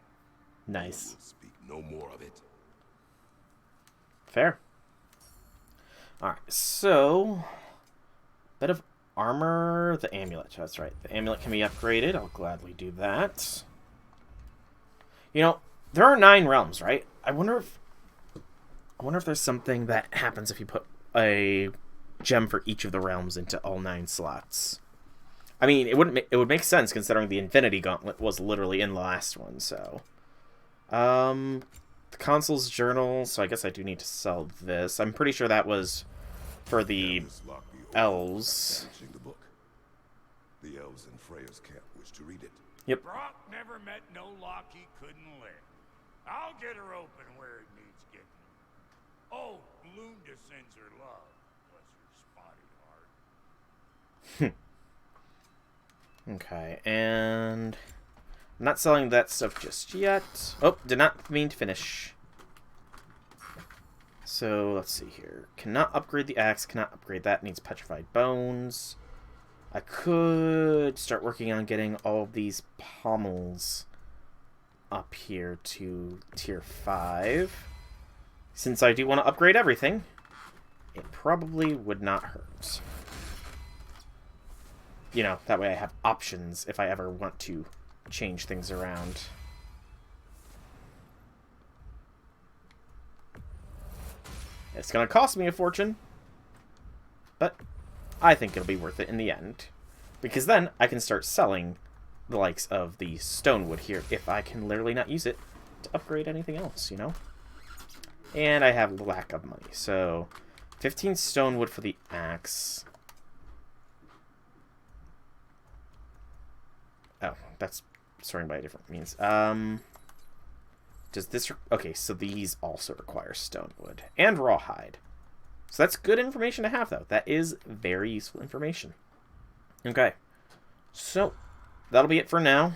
Speaker 1: Nice.
Speaker 4: I will speak no more of it.
Speaker 1: Fair. Alright, so bit of armor, the amulet. That's right. The amulet can be upgraded. I'll gladly do that. You know, there are 9 realms, right? I wonder if there's something that happens if you put a gem for each of the realms into all 9 slots. I mean, it would make sense considering the Infinity Gauntlet was literally in the last one, so the Consul's Journal, so I guess I do need to sell this. I'm pretty sure that was for the elves.
Speaker 4: The book. The elves in Freya's camp wish to read it.
Speaker 1: Yep.
Speaker 5: Brock never met no lock he couldn't lick. I'll get her open where it needs getting. Oh, Lunda sends her love. Bless her spotty heart.
Speaker 1: Okay, and I'm not selling that stuff just yet. Oh, did not mean to finish. So, let's see here. Cannot upgrade the axe, cannot upgrade that, needs petrified bones. I could start working on getting all of these pommels up here to tier 5. Since I do want to upgrade everything, it probably would not hurt. You know, that way I have options if I ever want to change things around. It's going to cost me a fortune, but I think it'll be worth it in the end. Because then I can start selling the likes of the Stonewood here if I can literally not use it to upgrade anything else, you know? And I have lack of money, so 15 Stonewood for the axe. Oh, that's sorting by a different means. Does this... Okay, so these also require Stonewood and Rawhide. So that's good information to have, though. That is very useful information. Okay. So, that'll be it for now.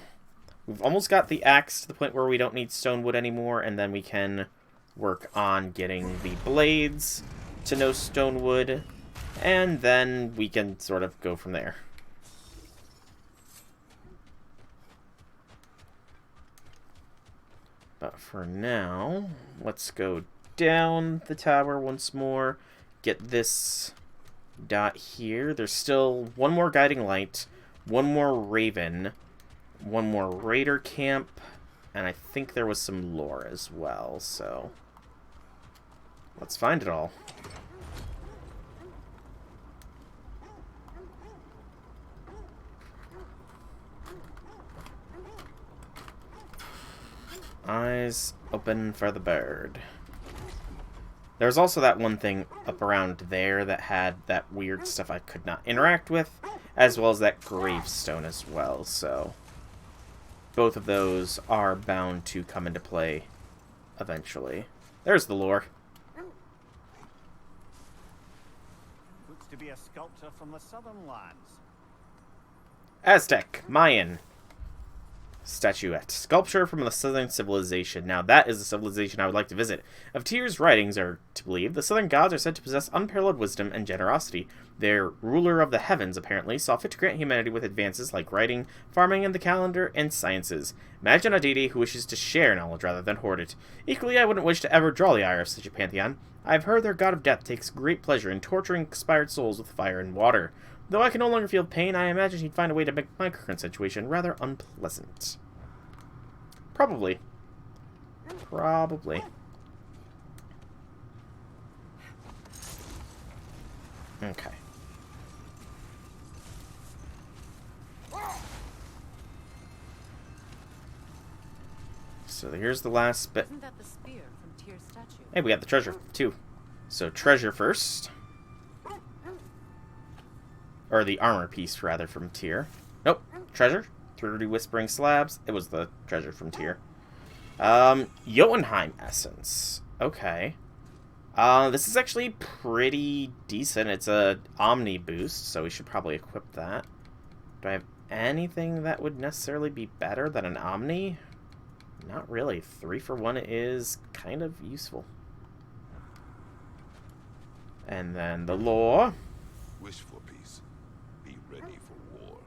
Speaker 1: We've almost got the axe to the point where we don't need Stonewood anymore, and then we can work on getting the blades to no stone wood, and then we can sort of go from there. But for now, let's go down the tower once more, get this dot here. There's still one more guiding light, one more raven, one more raider camp, and I think there was some lore as well, so let's find it all. Eyes open for the bird. There's also that one thing up around there that had that weird stuff I could not interact with, as well as that gravestone as well, so both of those are bound to come into play eventually. There's the lore.
Speaker 3: Looks to be a sculpture from the southern lands.
Speaker 1: Aztec, Mayan statuette. Sculpture from the southern civilization. Now that is a civilization I would like to visit. If Tyr's writings are to believe, the southern gods are said to possess unparalleled wisdom and generosity. Their ruler of the heavens, apparently, saw fit to grant humanity with advances like writing, farming, and the calendar, and sciences. Imagine a deity who wishes to share knowledge rather than hoard it. Equally, I wouldn't wish to ever draw the ire of such a pantheon. I've heard their god of death takes great pleasure in torturing expired souls with fire and water. Though I can no longer feel pain, I imagine he'd find a way to make my current situation rather unpleasant. Probably. Probably. Okay. So here's the last bit.
Speaker 2: Isn't that the spear from Tyr's statue?
Speaker 1: Hey, we got the treasure, too. So treasure first. Or the armor piece, rather, from Tyr. Nope. Treasure. 30 whispering slabs. It was the treasure from Tyr. Jotunheim essence. Okay. This is actually pretty decent. It's a Omni boost, so we should probably equip that. Do I have anything that would necessarily be better than an Omni? Not really. 3 for 1 is kind of useful. And then the lore.
Speaker 4: Wish for peace. Be ready for war.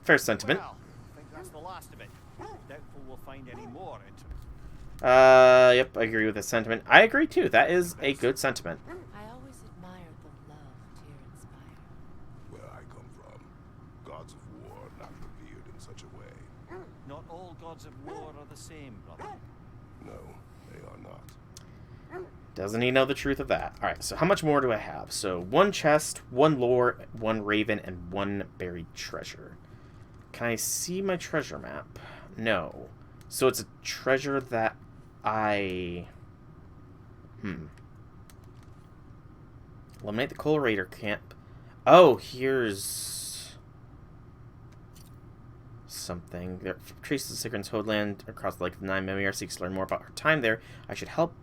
Speaker 1: Fair sentiment.
Speaker 3: Well, I think that's the last of it. Doubtful we'll find any more into
Speaker 1: Yep, I agree with the sentiment. I agree, too. That is a good sentiment.
Speaker 2: I always admired the love Tyr inspired.
Speaker 4: Where I come from, gods of war are not revered in such a way.
Speaker 3: Not all gods of war are the same, brother.
Speaker 4: No, they are not.
Speaker 1: Doesn't he know the truth of that? Alright, so how much more do I have? So, 1 chest, 1 lore, 1 raven, and 1 buried treasure. Can I see my treasure map? No. So it's a treasure that I... Eliminate the Coal Raider camp. Oh, here's something. There traces Sigrun's homeland across the Lake of the Nine. Mimir seeks to learn more about her time there. I should help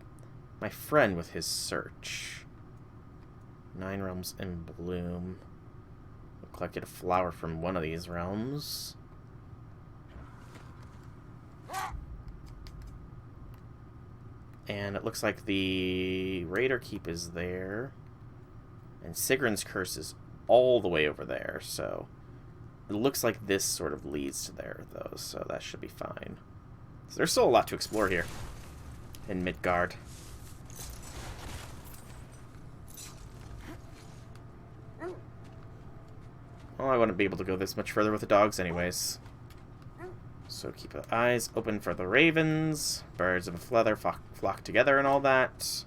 Speaker 1: my friend with his search. 9 realms in bloom. Collected a flower from one of these realms. And it looks like the Raider Keep is there. And Sigrun's Curse is all the way over there, so it looks like this sort of leads to there, though, so that should be fine. So there's still a lot to explore here in Midgard. Well, I wouldn't be able to go this much further with the dogs anyways. So keep the eyes open for the ravens. Birds of a feather flock together and all that.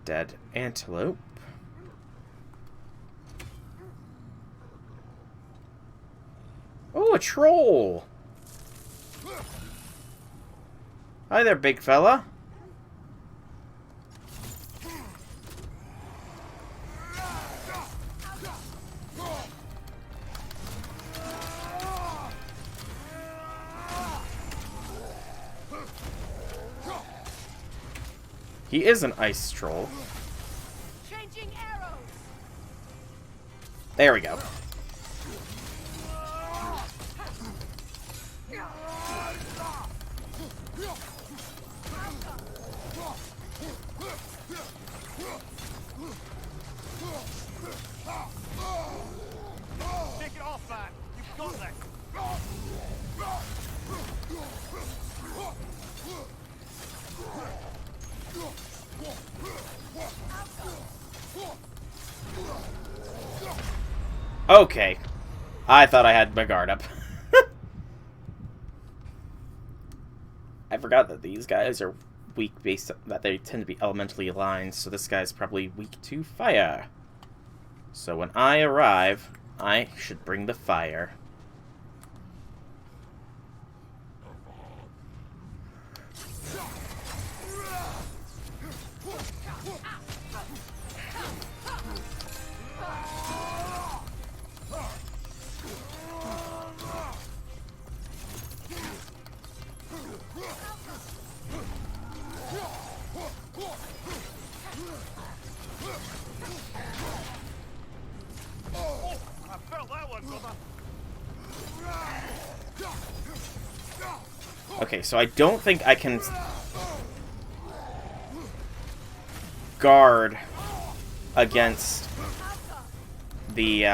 Speaker 1: Dead antelope. Oh, a troll! Hi there, big fella. He is an ice troll.
Speaker 2: Changing arrows.
Speaker 1: There we go. Okay. I thought I had my guard up. I forgot that these guys are weak based that they tend to be elementally aligned, so this guy's probably weak to fire. So when I arrive, I should bring the fire. Okay, so I don't think I can guard against the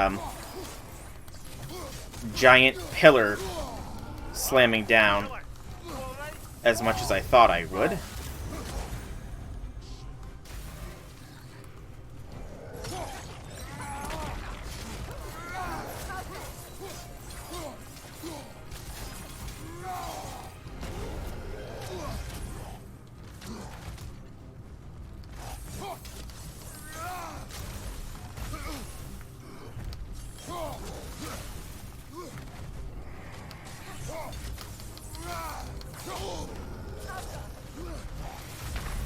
Speaker 1: giant pillar slamming down as much as I thought I would.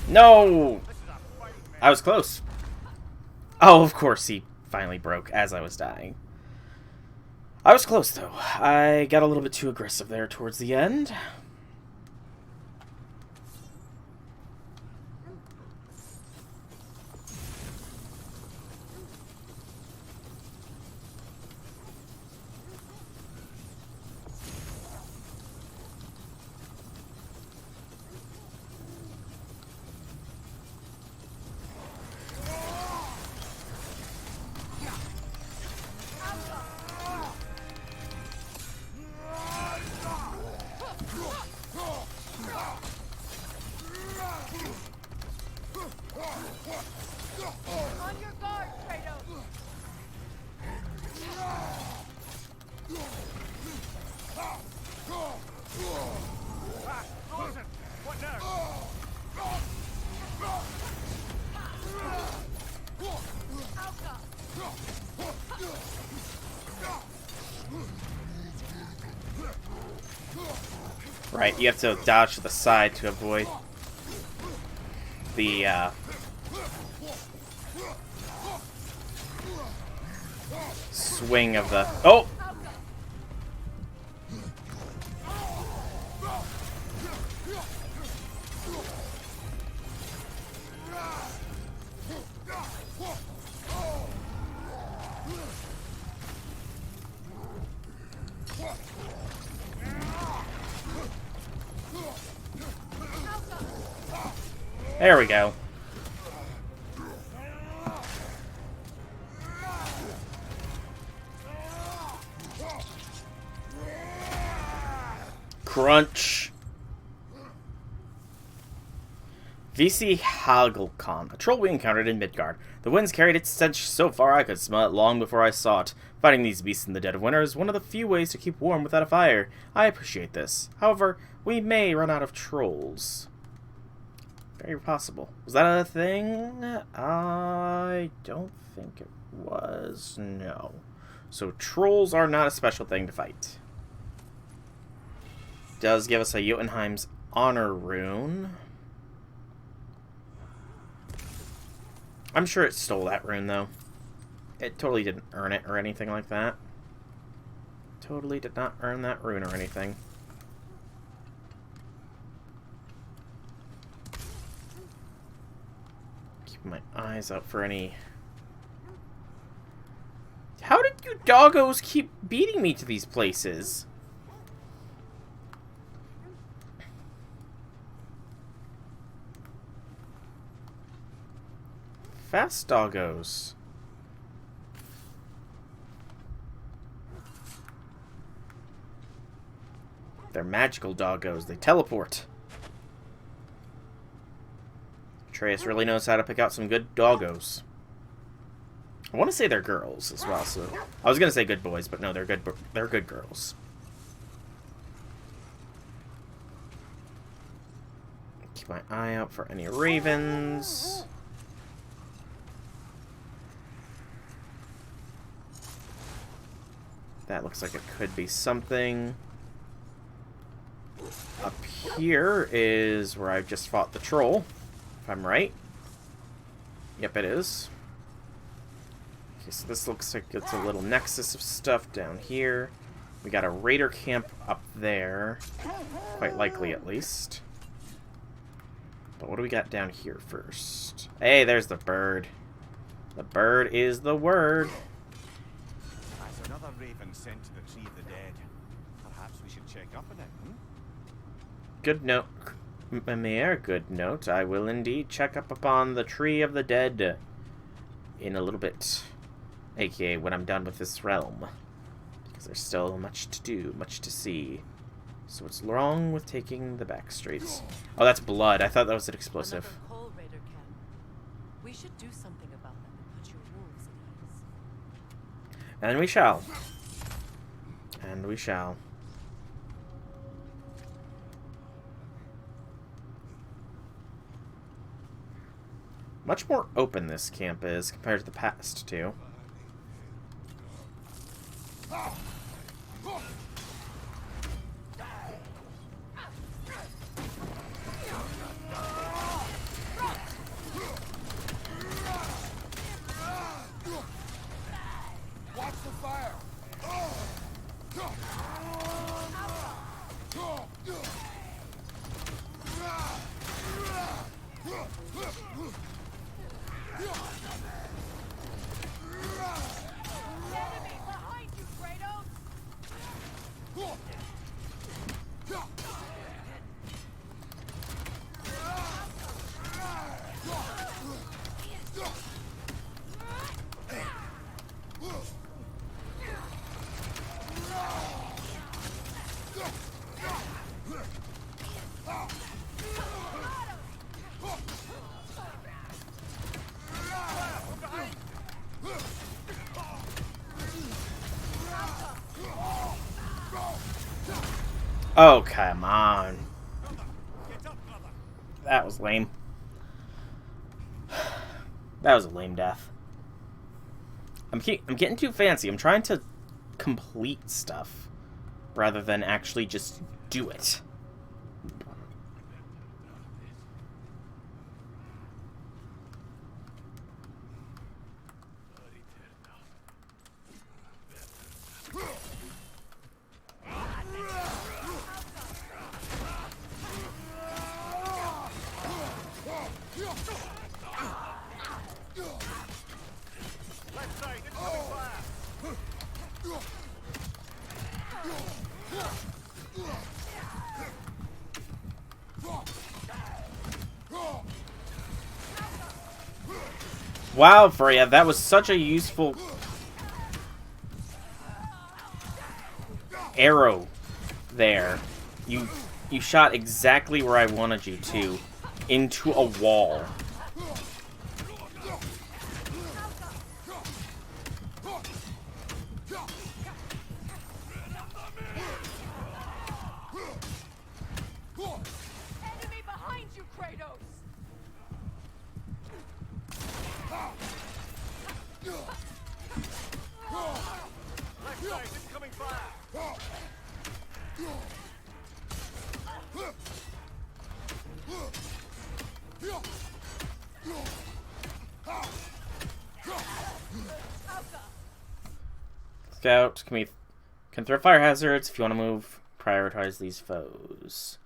Speaker 1: No! I was close. Oh, of course he finally broke as I was dying. I was close, though. I got a little bit too aggressive there towards the end.
Speaker 2: On your guard, Kratos!
Speaker 5: Frozen! What now?
Speaker 1: Right, you have to dodge to the side to avoid the, swing of the... Oh! There we go. Crunch. VC Hagelkon, a troll we encountered in Midgard. The winds carried its stench so far I could smell it long before I saw it. Fighting these beasts in the dead of winter is one of the few ways to keep warm without a fire. I appreciate this. However, we may run out of trolls. Very possible. Was that a thing? I don't think it was. No. So trolls are not a special thing to fight. Does give us a Jotunheim's Honor rune. I'm sure it stole that rune, though. It totally didn't earn it or anything like that. Totally did not earn that rune or anything. Keep my eyes out for any... How did you doggos keep beating me to these places? Fast doggos. They're magical doggos. They teleport. Atreus really knows how to pick out some good doggos. I want to say they're girls as well. So I was gonna say good boys, but no, they're good. They're good girls. Keep my eye out for any ravens. That looks like it could be something. Up here is where I just fought the troll, if I'm right. Yep, it is. Okay, so this looks like it's a little nexus of stuff down here. We got a raider camp up there. Quite likely, at least. But what do we got down here first? Hey, there's the bird. The bird is the word.
Speaker 3: That's another raven sent to the Tree of the Dead. Perhaps we should check up on it, hmm?
Speaker 1: Good note, Mayor. Good note. I will indeed check up upon the Tree of the Dead in a little bit. AKA when I'm done with this realm. Because there's still much to do, much to see. So what's wrong with taking the back streets? Oh, that's blood. I thought that was an explosive.
Speaker 2: Another coal raider camp. We should do something about them and put your wolves at ease.
Speaker 1: And we shall. And we shall. Much more open this camp is compared to the past, too.
Speaker 4: Watch the fire!
Speaker 2: Enemy behind you, Kratos!
Speaker 1: Oh, come on. That was lame. That was a lame death. I'm getting too fancy. I'm trying to complete stuff rather than actually just do it. Wow, Freya, that was such a useful arrow there. You shot exactly where I wanted you to, into a wall.
Speaker 2: Enemy behind you, Kratos!
Speaker 3: Left side, incoming fire!
Speaker 1: Scout, can throw fire hazards if you want to move. Prioritize these foes.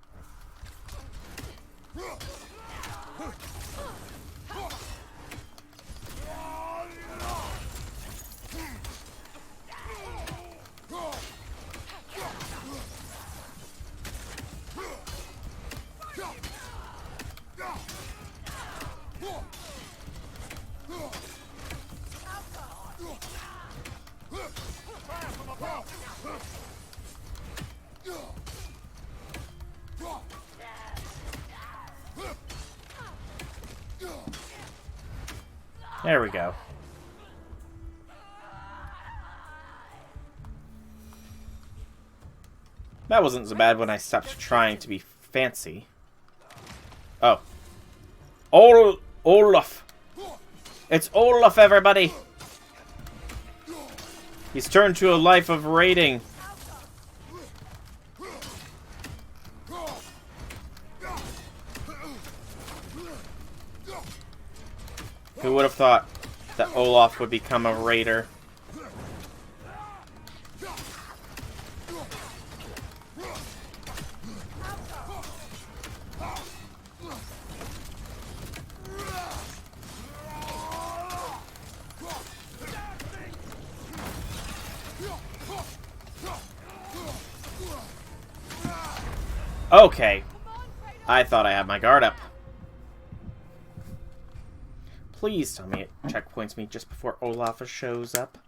Speaker 1: There we go. That wasn't so bad when I stopped trying to be fancy. Oh. Olaf! It's Olaf, everybody! He's turned to a life of raiding. Who would have thought that Olaf would become a raider? Okay. I thought I had my guard up. Please tell me it checkpoints me just before Olaf shows up.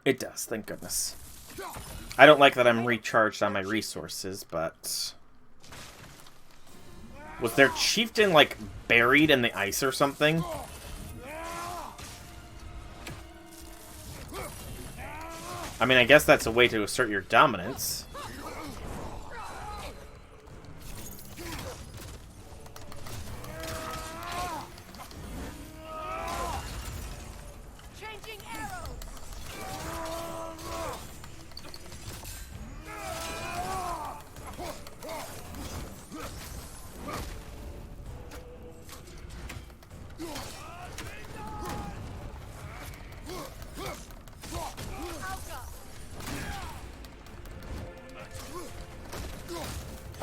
Speaker 1: It does, thank goodness. I don't like that I'm recharged on my resources, but... Was their chieftain, like, buried in the ice or something? I mean, I guess that's a way to assert your dominance.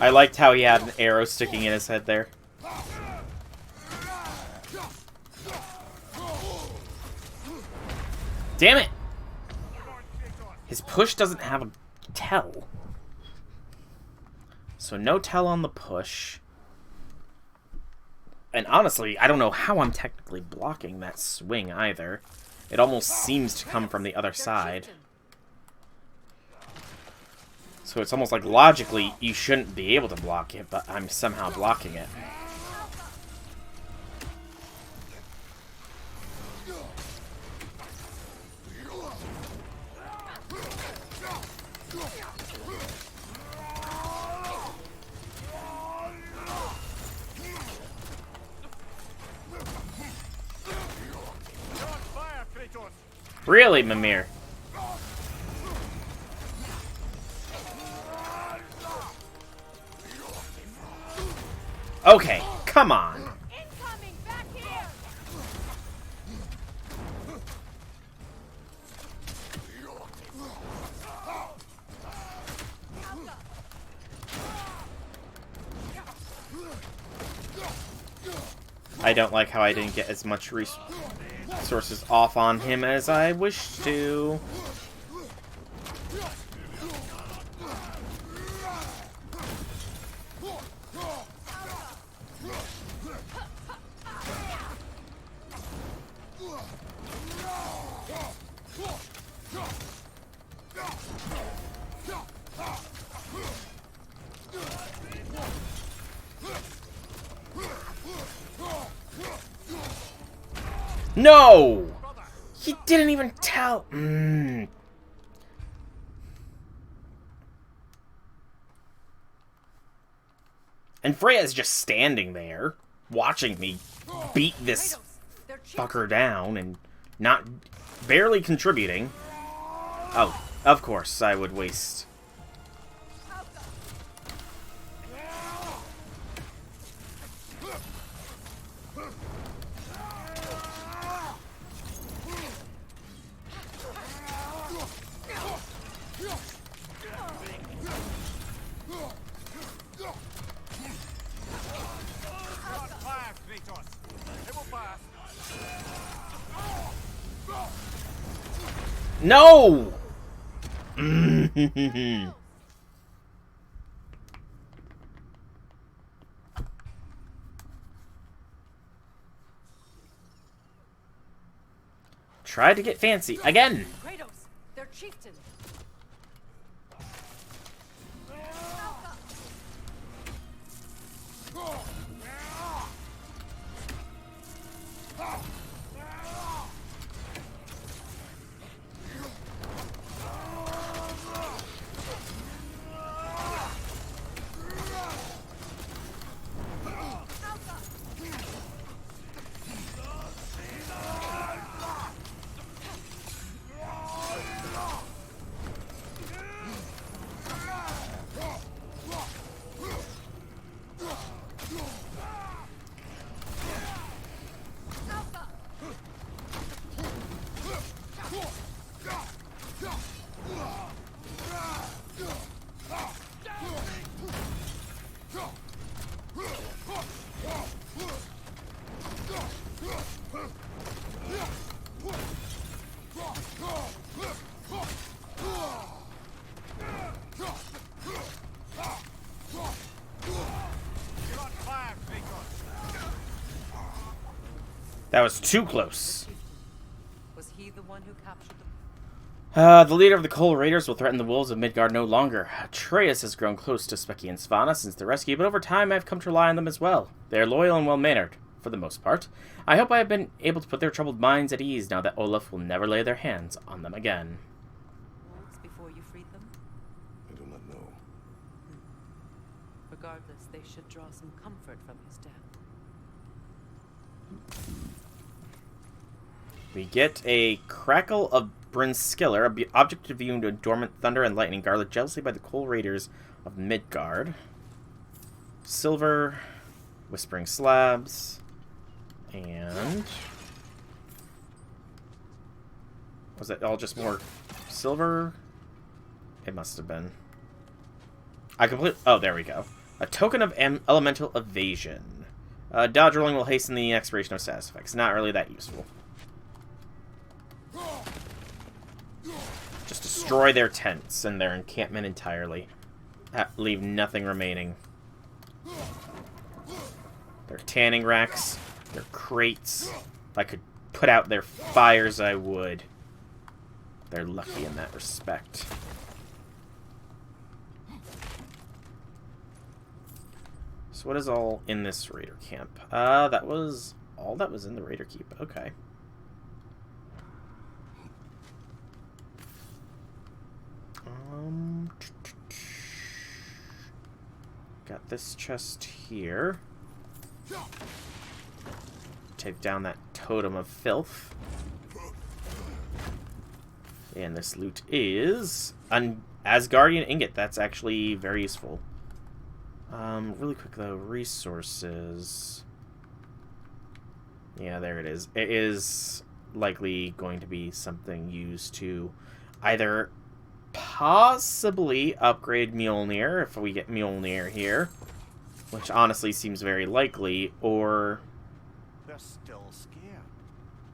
Speaker 1: I liked how he had an arrow sticking in his head there. Damn it! His push doesn't have a tell. So no tell on the push. And honestly, I don't know how I'm technically blocking that swing either. It almost seems to come from the other side. So it's almost like logically you shouldn't be able to block it, but I'm somehow blocking it. Really, Mimir? Okay, come on.
Speaker 2: Incoming back here.
Speaker 1: I don't like how I didn't get as much resources off on him as I wished to. No! He didn't even tell. And Freya's just standing there, watching me beat this fucker down and not barely contributing. Oh, of course I would waste. No! Try to get fancy again.
Speaker 2: Kratos, their chieftain.
Speaker 1: That was too close.
Speaker 2: Was he the one who captured the...
Speaker 1: The leader of the Coal Raiders will threaten the wolves of Midgard no longer. Atreus has grown close to Specky and Svanna since the rescue, but over time I've come to rely on them as well. They are loyal and well-mannered, for the most part. I hope I have been able to put their troubled minds at ease now that Olaf will never lay their hands on them again.
Speaker 2: wolves before you freed them?
Speaker 4: I do not know.
Speaker 2: Regardless, they should draw some comfort from his death.
Speaker 1: We get a Crackle of Brinskiller, object immune to dormant thunder and lightning, guarded jealously by the Coal Raiders of Midgard. Silver, Whispering Slabs, and... was it all just more silver? It must have been. Oh, there we go. A token of elemental evasion. Dodge rolling will hasten the expiration of status effects. Not really that useful. Just destroy their tents and their encampment entirely. Leave nothing remaining. Their tanning racks, their crates. If I could put out their fires, I would. They're lucky in that respect. So what is all in this raider camp? That was all that was in the raider keep. Okay. Got this chest here. Take down that totem of filth. And this loot is an Asgardian ingot. That's actually very useful. Really quick though, resources. Yeah, there it is. It is likely going to be something used to either possibly upgrade Mjolnir, if we get Mjolnir here, which honestly seems very likely, or...
Speaker 3: They're still scared.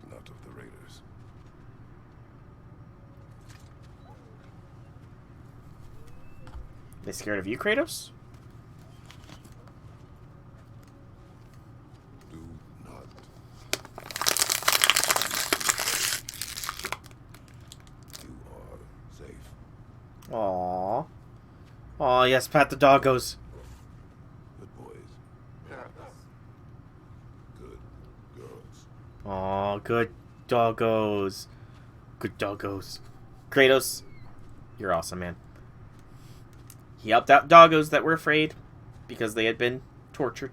Speaker 4: Not of the Raiders.
Speaker 1: They scared of you, Kratos?
Speaker 4: Do not. You are safe.
Speaker 1: Aww. Aw, yes, pat the doggos.
Speaker 4: Good boys. Good girls.
Speaker 1: Aw, good doggos. Good doggos. Kratos, you're awesome, man. He helped out doggos that were afraid because they had been tortured.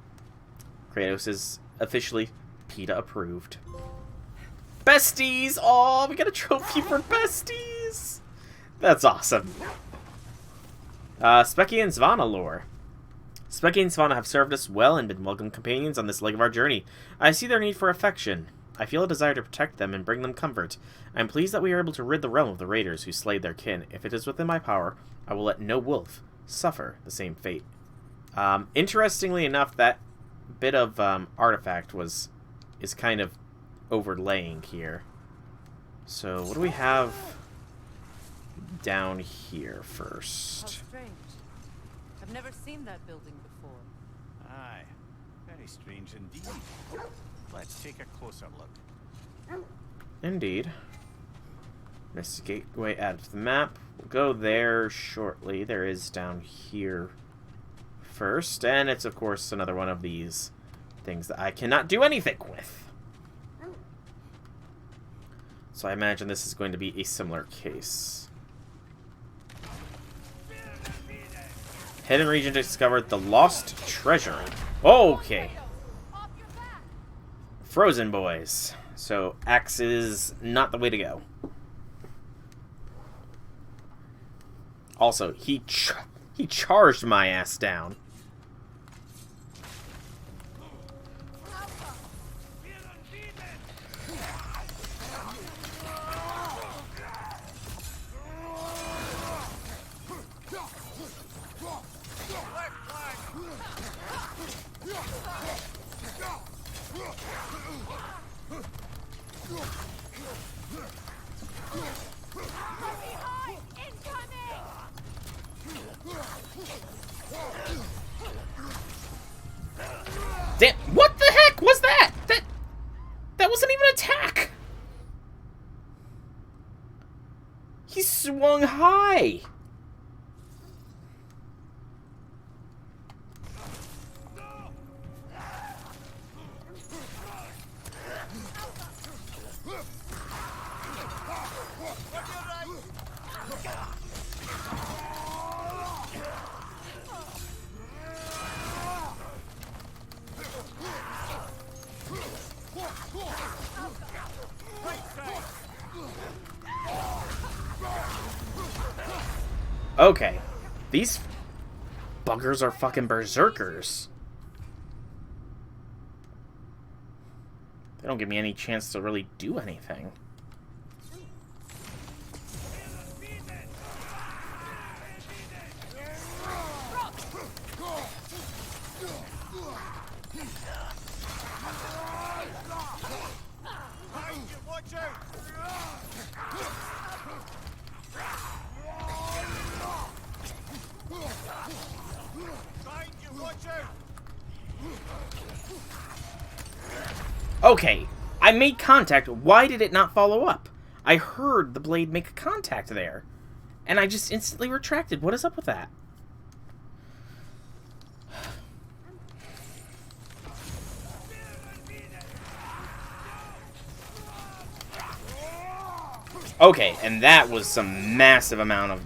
Speaker 1: Kratos is officially PETA approved. Besties! Aw, we got a trophy for besties! That's awesome. Specky and Svanna lore. Specky and Svanna have served us well and been welcome companions on this leg of our journey. I see their need for affection. I feel a desire to protect them and bring them comfort. I am pleased that we are able to rid the realm of the raiders who slayed their kin. If it is within my power, I will let no wolf suffer the same fate. Interestingly enough, that bit of artifact is kind of overlaying here. So what do we have down here
Speaker 2: How
Speaker 1: first?
Speaker 2: strange. I've never seen that building before.
Speaker 3: Aye, very strange indeed. Let's take a closer look.
Speaker 1: Indeed. This gateway added to the map. We'll go there shortly. There is down here first. And it's, of course, another one of these things that I cannot do anything with. So I imagine this is going to be a similar case. Hidden region discovered the lost treasure. Okay. Frozen boys. So axe is not the way to go. Also, he charged my ass down. Damn, what the heck was that? That wasn't He swung high! Okay. These buggers are fucking berserkers. They don't give me any chance to really do anything. Okay, I made contact. Why did it not follow up? I heard the blade make a contact there. And I just instantly retracted. What is up with that? Okay, and that was some massive amount of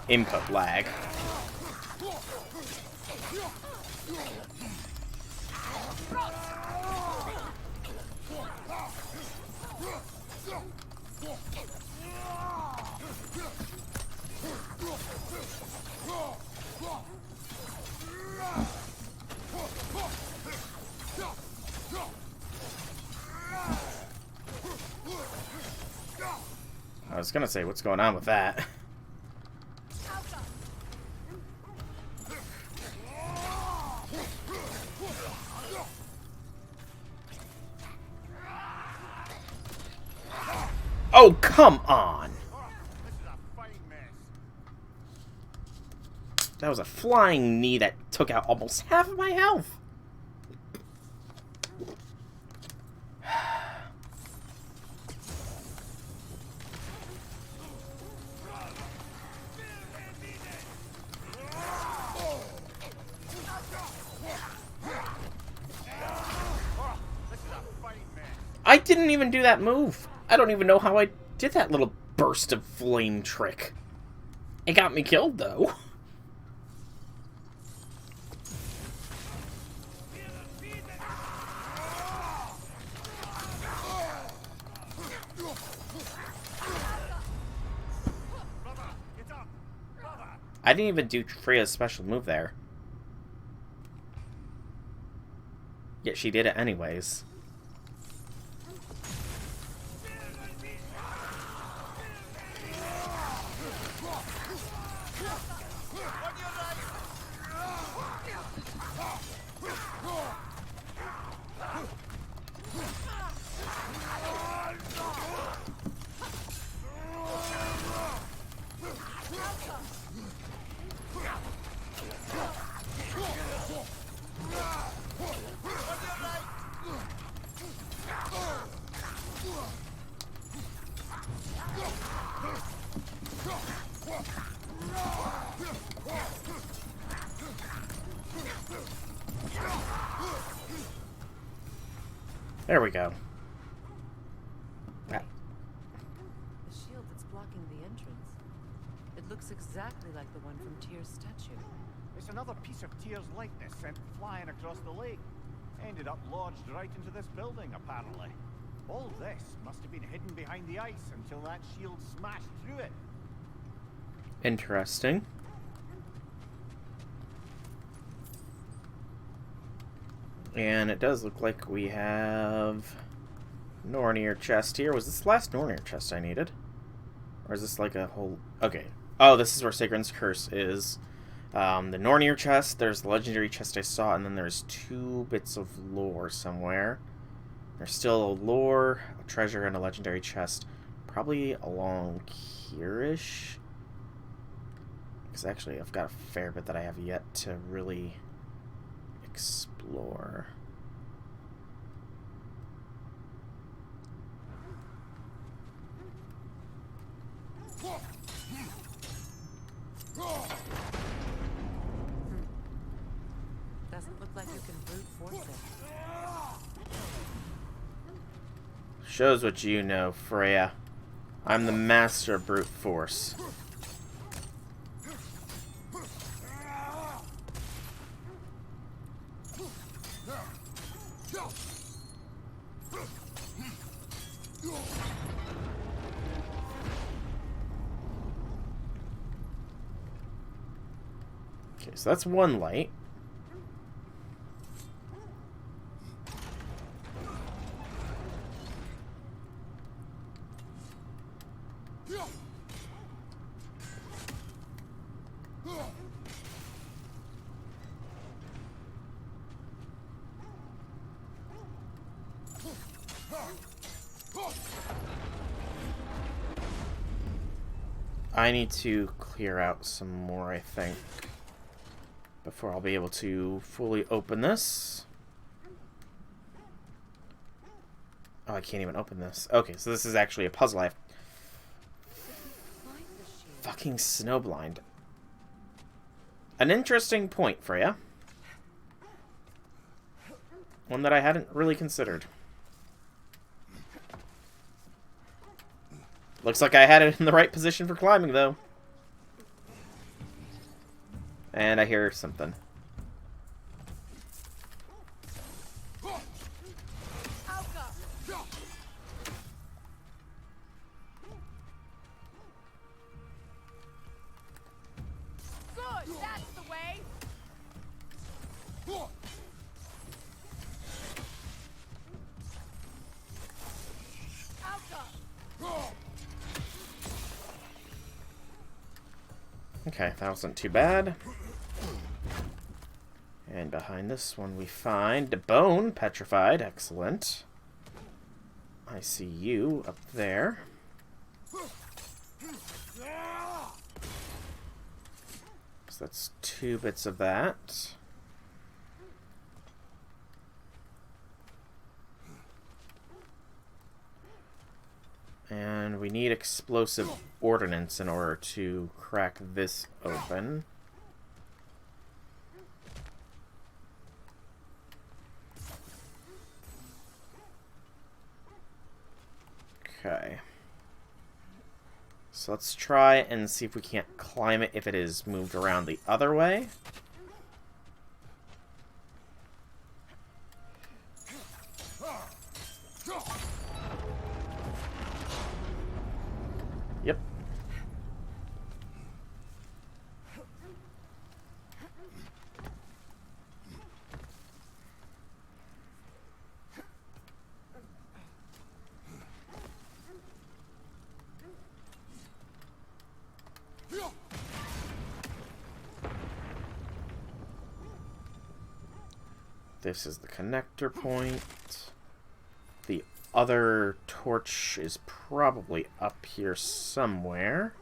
Speaker 1: input lag. I was gonna say, what's going on with that? Oh, come on! That was a flying knee that took out almost half of my health. I didn't even do that move. I don't even know how I did that little burst of flame trick. It got me killed, though. I didn't even do Freya's special move there. Yet she did it anyways. There we go.
Speaker 2: The shield that's blocking the entrance. It looks exactly like the one from Tyr's statue.
Speaker 3: It's another piece of Tyr's likeness sent flying across the lake. Ended up lodged right into this building, apparently. All this must have been hidden behind the ice until that shield smashed through it.
Speaker 1: Interesting. And it does look like we have Nornir chest here. Was this the last Nornir chest I needed? Or is this like a whole... Okay. Oh, this is where Sigrun's Curse is. The Nornir chest, there's the legendary chest I saw, and then there's 2 bits of lore somewhere. There's still a lore, a treasure, and a legendary chest. Probably along here-ish. Because actually, I've got a fair bit that I have yet to really explore.
Speaker 2: Doesn't look like you can brute force it.
Speaker 1: Shows what you know, Freya. I'm the master of brute force. Okay, so that's one light. I need to clear out some more, I think, before I'll be able to fully open this. Oh, I can't even open this. Okay, so this is actually a puzzle. I have fucking snowblind. An interesting point, Freya. One that I hadn't really considered. Looks like I had it in the right position for climbing, though. And I hear something.
Speaker 2: Good, that's the way.
Speaker 1: Okay, that wasn't too bad. And behind this one we find the bone, petrified. Excellent. I see you up there. So that's 2 bits of that. And we need explosive ordnance in order to crack this open. Okay. So let's try and see if we can't climb it if it is moved around the other way. Yep. This is the connector point. The other torch is probably up here somewhere.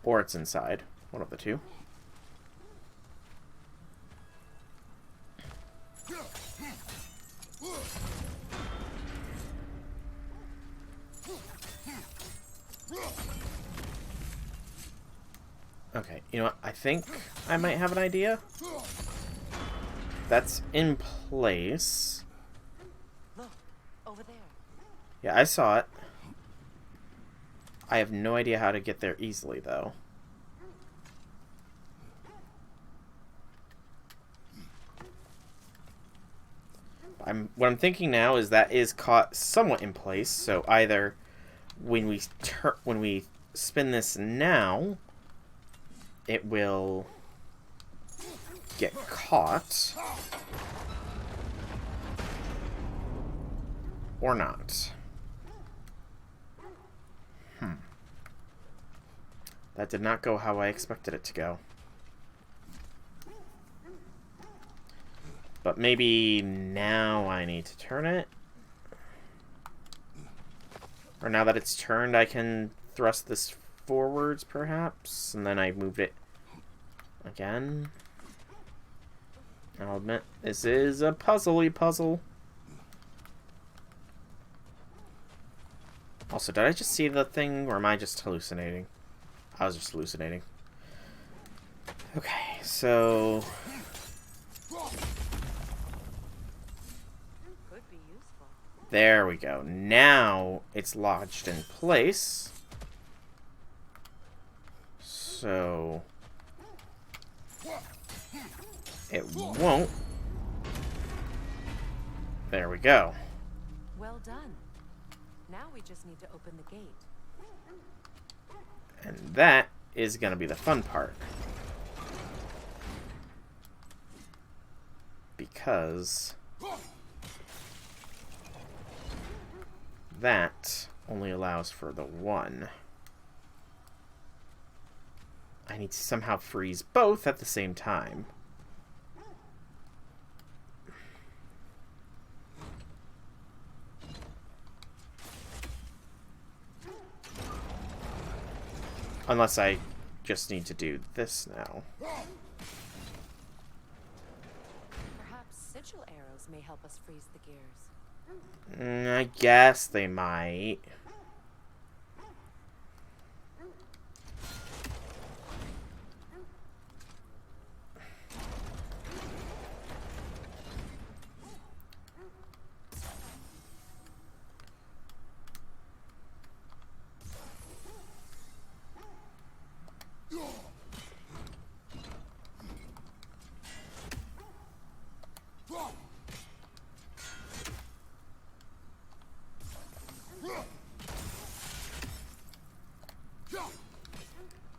Speaker 1: Or it's inside. One of the two. Okay, you know what? I think I might have an idea. That's in place.
Speaker 2: Look, over there.
Speaker 1: Yeah, I saw it. I have no idea how to get there easily, though. What I'm thinking now is that is caught somewhat in place. So either when we spin this now, it will get caught, or not. That did not go how I expected it to go. But maybe now I need to turn it. Or now that it's turned, I can thrust this forwards, perhaps. And then I moved it again. I'll admit, this is a puzzly puzzle. Also, did I just see the thing, or am I just hallucinating? I was just hallucinating. Okay, so...
Speaker 2: Could be useful.
Speaker 1: there we go. Now it's lodged in place. So... it won't. There we go.
Speaker 2: Well done. Now we just need to open the gate.
Speaker 1: And that is going to be the fun part. Because that only allows for the one. I need to somehow freeze both at the same time. Unless I just need to do this now.
Speaker 2: Perhaps sigil arrows may help us freeze the gears.
Speaker 1: I guess they might.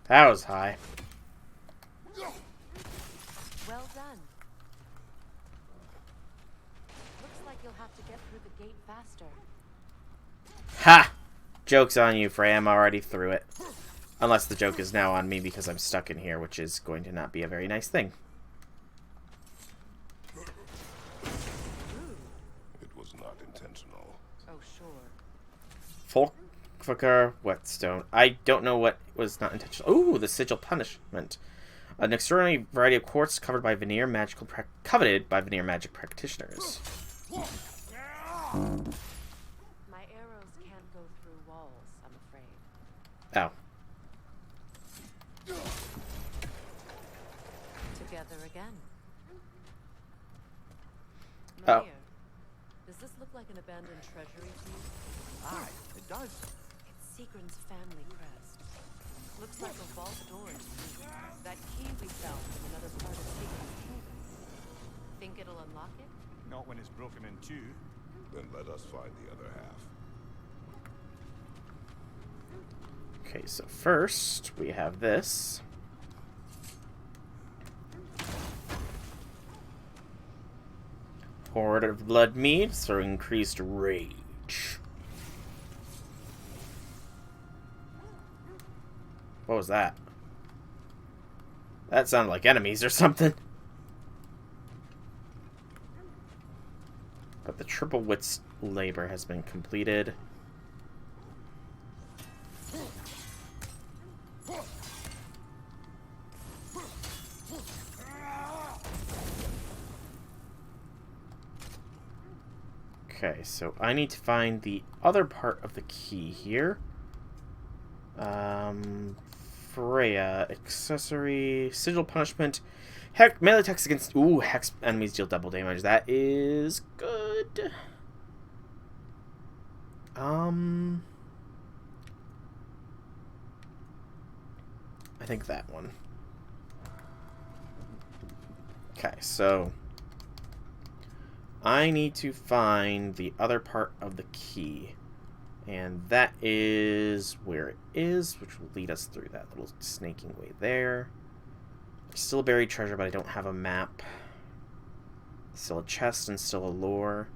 Speaker 1: That was high.
Speaker 2: Well done. Looks like you'll have to get through the gate faster.
Speaker 1: Ha! Joke's on you, Frey. I'm already through it. Unless the joke is now on me because I'm stuck in here, which is going to not be a very nice thing.
Speaker 4: It was not intentional.
Speaker 2: Oh, sure.
Speaker 1: Folkvaker Whetstone. I don't know what was not intentional. Ooh, the Sigil Punishment. An extraordinary variety of quartz covered by coveted by veneer magic practitioners.
Speaker 2: My arrows can't go through walls, I'm afraid.
Speaker 1: Oh.
Speaker 2: Together again.
Speaker 1: Oh.
Speaker 2: Mynheer, does this look like an abandoned treasury to you?
Speaker 3: Aye, it does.
Speaker 2: It's Sigrun's family crest. Looks like a vault door to me. That key we found in another part of Sigrun's kingdom. Think it'll unlock it?
Speaker 3: Not when it's broken in two.
Speaker 4: Then let us find the other half.
Speaker 1: Okay, so first we have this. Horde of blood meads for increased rage. What was that? That sounded like enemies or something. But the triple wits labor has been completed. Okay, so I need to find the other part of the key here. Freya, accessory, sigil punishment, heck, melee attacks against, ooh, hex enemies deal double damage. That is good. I think that one. Okay, so I need to find the other part of the key. And that is where it is, which will lead us through that little snaking way there. There's still a buried treasure, but I don't have a map. Still a chest and still a lore.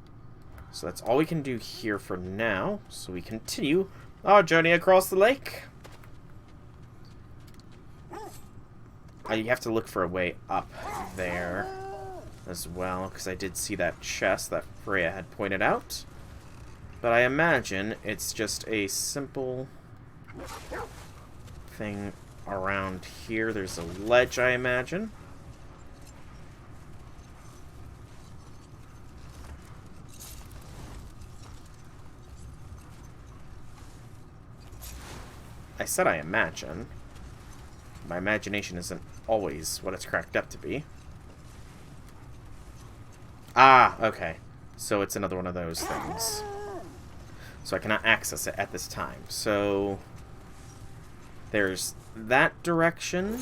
Speaker 1: So that's all we can do here for now. So we continue our journey across the lake. You have to look for a way up there as well, because I did see that chest that Freya had pointed out. But I imagine it's just a simple thing around here. There's a ledge, I imagine. I said I imagine. My imagination isn't always what it's cracked up to be. Ah, okay. So it's another one of those things. So I cannot access it at this time. So there's that direction.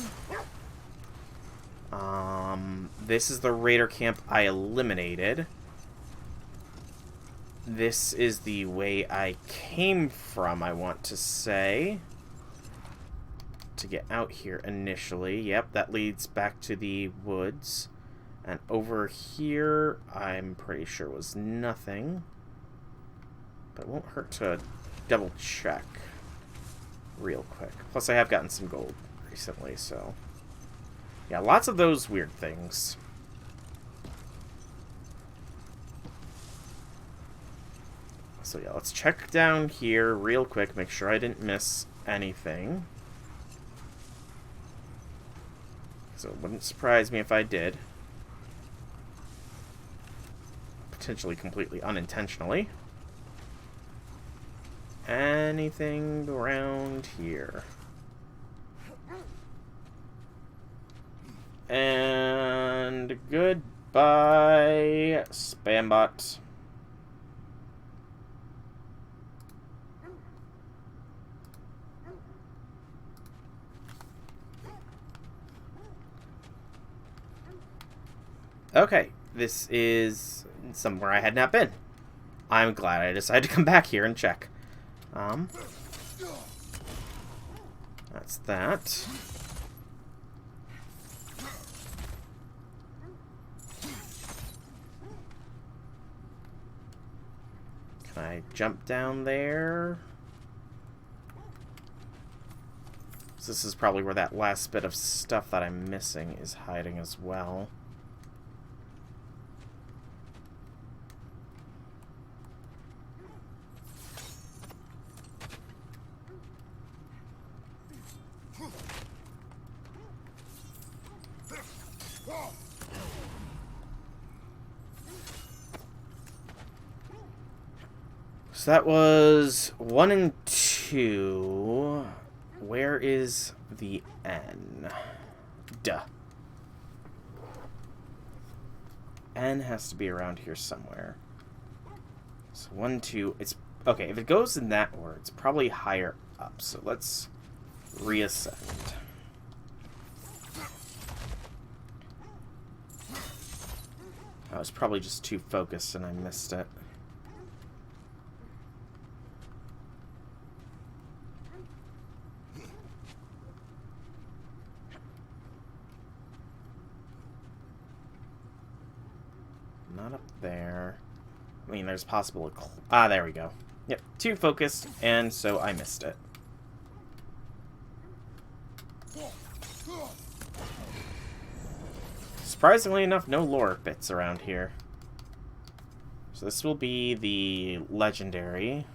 Speaker 1: This is the raider camp I eliminated. This is the way I came from, I want to say. To get out here initially. Yep, that leads back to the woods. And over here, I'm pretty sure was nothing. But it won't hurt to double check real quick. Plus, I have gotten some gold recently, so... yeah, lots of those weird things. So yeah, let's check down here real quick, make sure I didn't miss anything. So it wouldn't surprise me if I did. Potentially completely unintentionally. Anything around here? And goodbye, Spambot. Okay, this is somewhere I had not been. I'm glad I decided to come back here and check. That's that. Can I jump down there? So this is probably where that last bit of stuff that I'm missing is hiding as well. So that was 1 and 2. Where is the N? Duh. N has to be around here somewhere. So 1, 2. It's okay. If it goes in that order, it's probably higher up. So let's reascend. I was probably just too focused and I missed it. Not up there. I mean, there's possible... there we go. Yep, too focused, and so I missed it. Surprisingly enough, no lore bits around here. So this will be the legendary.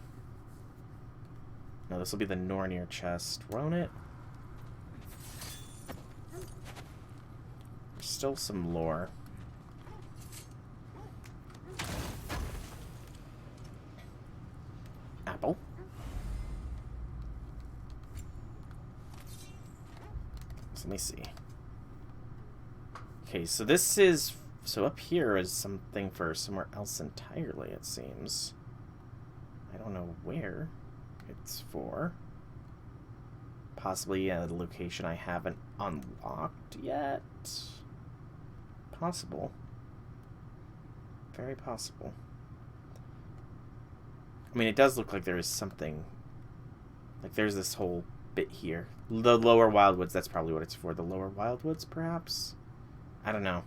Speaker 1: No, this will be the Nornir chest, won't it? There's still some lore. Apple. So let me see. Okay, so this is... so up here is something for somewhere else entirely, it seems. I don't know where it's for. Possibly the location I haven't unlocked yet. Possible. Very possible. I mean, it does look like there is something. Like, there's this whole bit here. The lower wildwoods, that's probably what it's for. The lower wildwoods, perhaps? I don't know.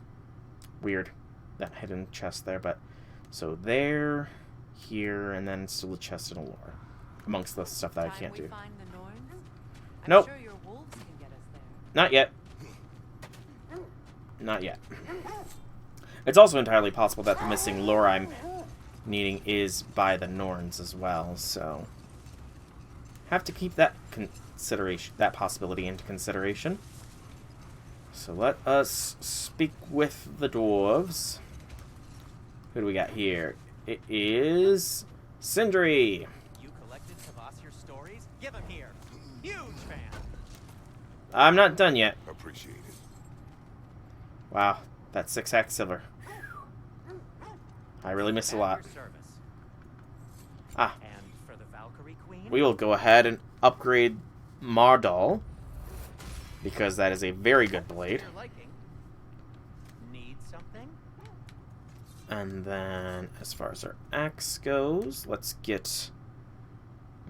Speaker 1: Weird. That hidden chest there, but... so there, here, and then still a chest and a lore. Amongst the stuff that I can't do.
Speaker 2: Find the Norns? I'm
Speaker 1: Nope.
Speaker 2: sure your wolves can get us there.
Speaker 1: Not yet. Not yet. It's also entirely possible that the missing lore I'm needing is by the Norns as well, so... have to keep that consideration, that possibility into consideration. So let us speak with the dwarves. Who do we got here? It is... Sindri!
Speaker 6: You collected Kvasir's stories? Give him here!
Speaker 3: Huge fan.
Speaker 1: I'm not done yet.
Speaker 4: Appreciate it.
Speaker 1: Wow, that's 6 hack silver. I really missed a lot.
Speaker 3: At your service.
Speaker 1: Ah,
Speaker 3: And for the Valkyrie Queen?
Speaker 1: we will go ahead and upgrade Mardal, because that is a very good blade.
Speaker 3: Your liking. Need something?
Speaker 1: And then, as far as our axe goes, let's get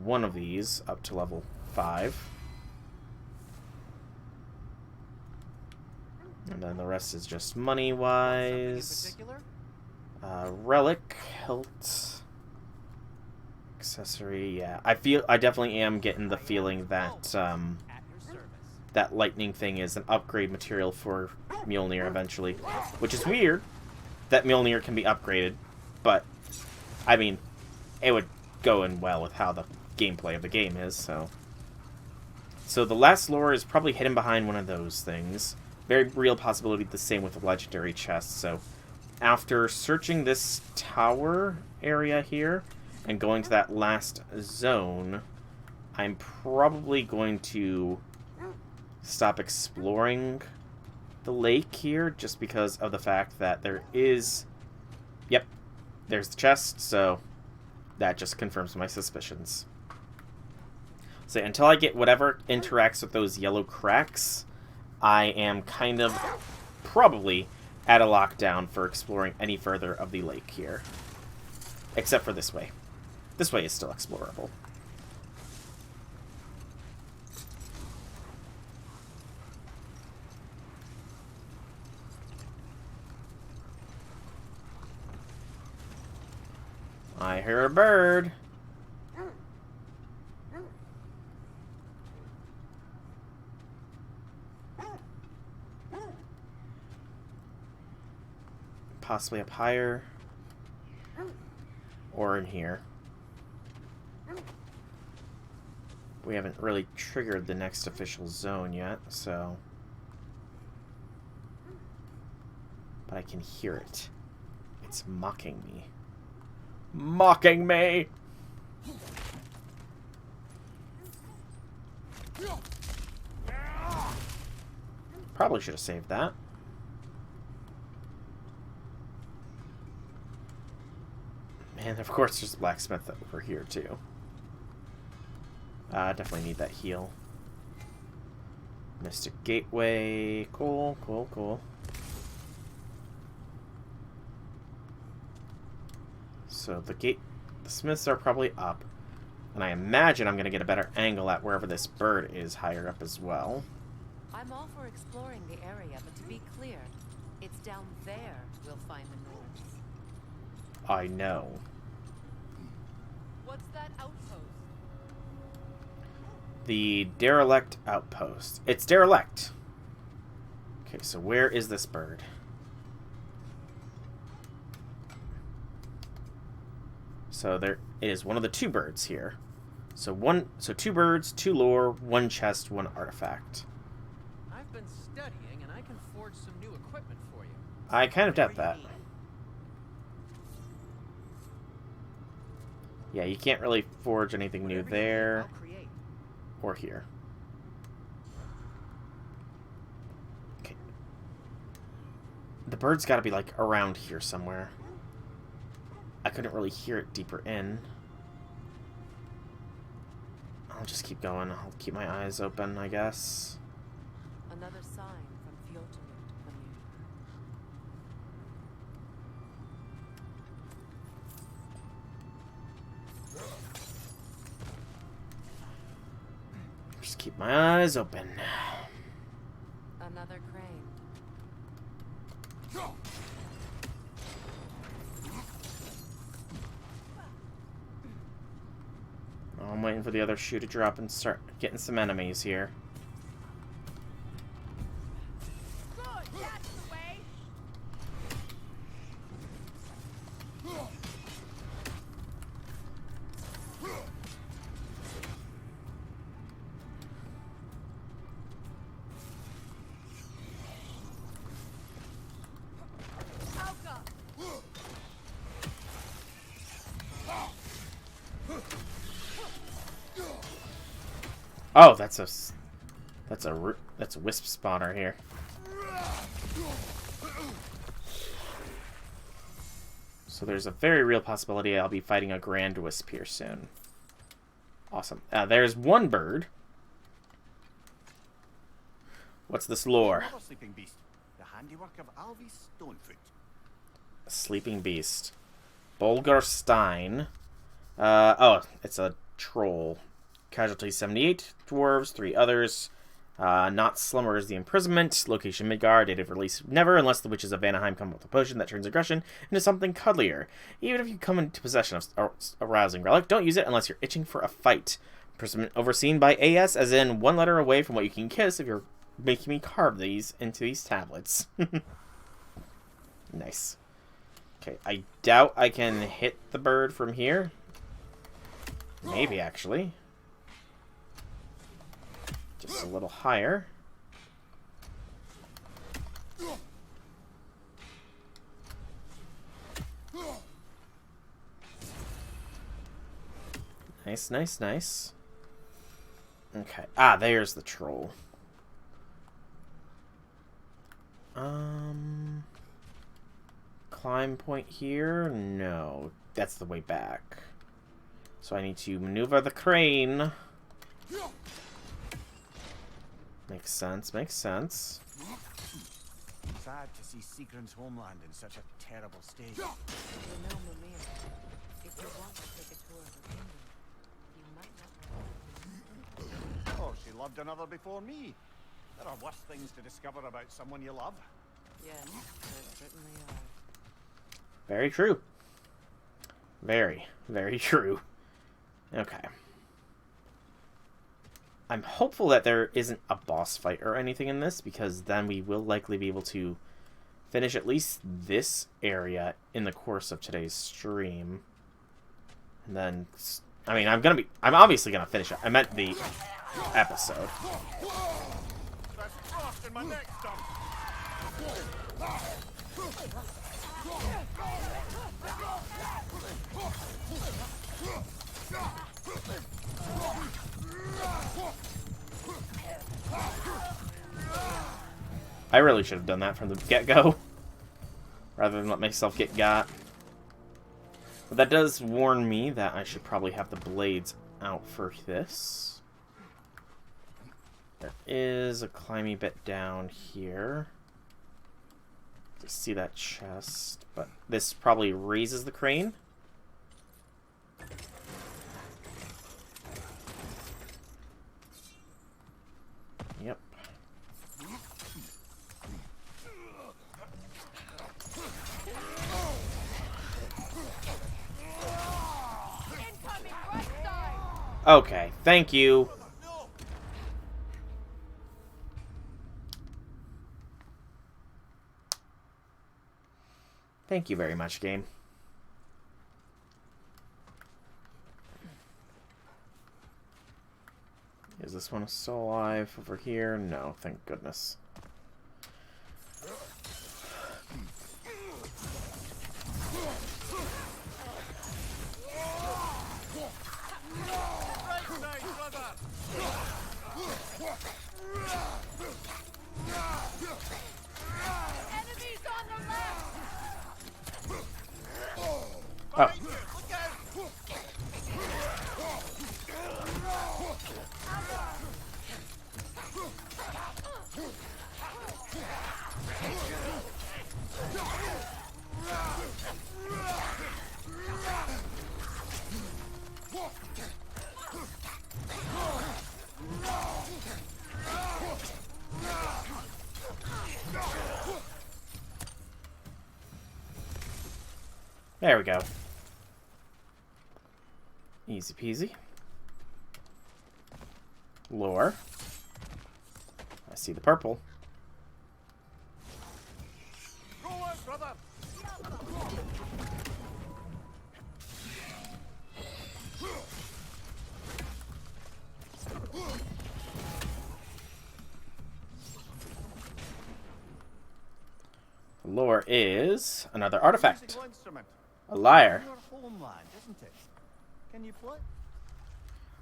Speaker 1: one of these up to level 5. And then the rest is just money-wise.
Speaker 3: Something in particular?
Speaker 1: Relic, hilt, accessory, yeah. I definitely am getting the feeling that,
Speaker 3: At your service.
Speaker 1: that lightning thing is an upgrade material for Mjolnir eventually. Which is weird that Mjolnir can be upgraded, but, I mean, it would go in well with how the gameplay of the game is, so. So the last lore is probably hidden behind one of those things. Very real possibility the same with the legendary chest, so after searching this tower area here and going to that last zone, I'm probably going to stop exploring the lake here just because of the fact that there is... Yep, there's the chest, so that just confirms my suspicions. So until I get whatever interacts with those yellow cracks, I am kind of probably at a lockdown for exploring any further of the lake here. Except for this way. This way is still explorable. I hear a bird. Possibly up higher. Or in here. We haven't really triggered the next official zone yet, so... But I can hear it. It's mocking me. Mocking me! Probably should have saved that. And of course there's a blacksmith over here too. Definitely need that heal. Mystic Gateway. Cool, cool, cool. So the smiths are probably up. And I imagine I'm going to get a better angle at wherever this bird is higher up as well.
Speaker 2: I'm all for exploring the area, but to be clear, it's down there we'll find the noise.
Speaker 1: I know.
Speaker 2: What's that outpost?
Speaker 1: The derelict outpost. It's derelict. Okay, so where is this bird? So there it is, one of the 2 birds here. So 2 birds, 2 lore, 1 chest, 1 artifact.
Speaker 3: I've been studying and I can forge some new equipment for you.
Speaker 1: I kind of doubt
Speaker 3: Whatever
Speaker 1: that.
Speaker 3: you need.
Speaker 1: Yeah, you can't really forge anything new
Speaker 3: Whatever you need,
Speaker 1: there
Speaker 3: I'll create.
Speaker 1: or here. Okay. The bird's got to be like around here somewhere. I couldn't really hear it deeper in. I'll just keep going. I'll keep my eyes open, I guess.
Speaker 2: Another sign from Fjotunund, Mimir.
Speaker 1: Just keep my eyes open.
Speaker 2: Another crane.
Speaker 1: I'm waiting for the other shoe to drop and start getting some enemies here.
Speaker 2: Good, that's the way. Alka.
Speaker 1: Oh, that's a wisp spawner here. So there's a very real possibility I'll be fighting a grand wisp here soon. Awesome. There's one bird. What's this lore?
Speaker 3: Another sleeping beast. The handiwork of Alvis Stonefoot.
Speaker 1: A sleeping beast. Bolgarstein. Oh, it's a troll. Casualty 78 dwarves, 3 others. Not slumber is the imprisonment. Location Midgard. Date of release never, unless the witches of Vanaheim come up with a potion that turns aggression into something cuddlier. Even if you come into possession of a rousing relic, don't use it unless you're itching for a fight. Imprisonment overseen by AS, as in 1 letter away from what you can kiss if you're making me carve these into these tablets. Nice. Okay, I doubt I can hit the bird from here. Maybe, actually. Just a little higher. Nice, nice, nice. Okay. Ah, there's the troll. Climb point here? No. That's the way back. So I need to maneuver the crane. Makes sense, makes sense.
Speaker 3: Sad to see Sigrun's homeland in such a terrible state.
Speaker 2: You know, Mimir, if you want to take a tour of the kingdom, you might not.
Speaker 3: Oh, she loved another before me. There are worse things to discover about someone you love.
Speaker 2: Yes, there certainly are.
Speaker 1: Very true. Very, very true. Okay. I'm hopeful that there isn't a boss fight or anything in this, because then we will likely be able to finish at least this area in the course of today's stream. And then, I mean, I'm obviously gonna finish it. I meant the episode.
Speaker 3: There's frost in my neck stump.
Speaker 1: I really should have done that from the get-go, rather than let myself get got. But that does warn me that I should probably have the blades out for this. There is a climby bit down here to see that chest, but this probably raises the crane. Yep. Okay, thank you. Thank you very much, game. Is this one still alive over here? No, thank goodness. Oh. There we go. Easy peasy. Lore. I see the purple.
Speaker 3: Go on, brother.
Speaker 1: The lore is another artifact.
Speaker 3: Musical instrument.
Speaker 1: A lyre.
Speaker 3: Your homeland, isn't it? Can you play?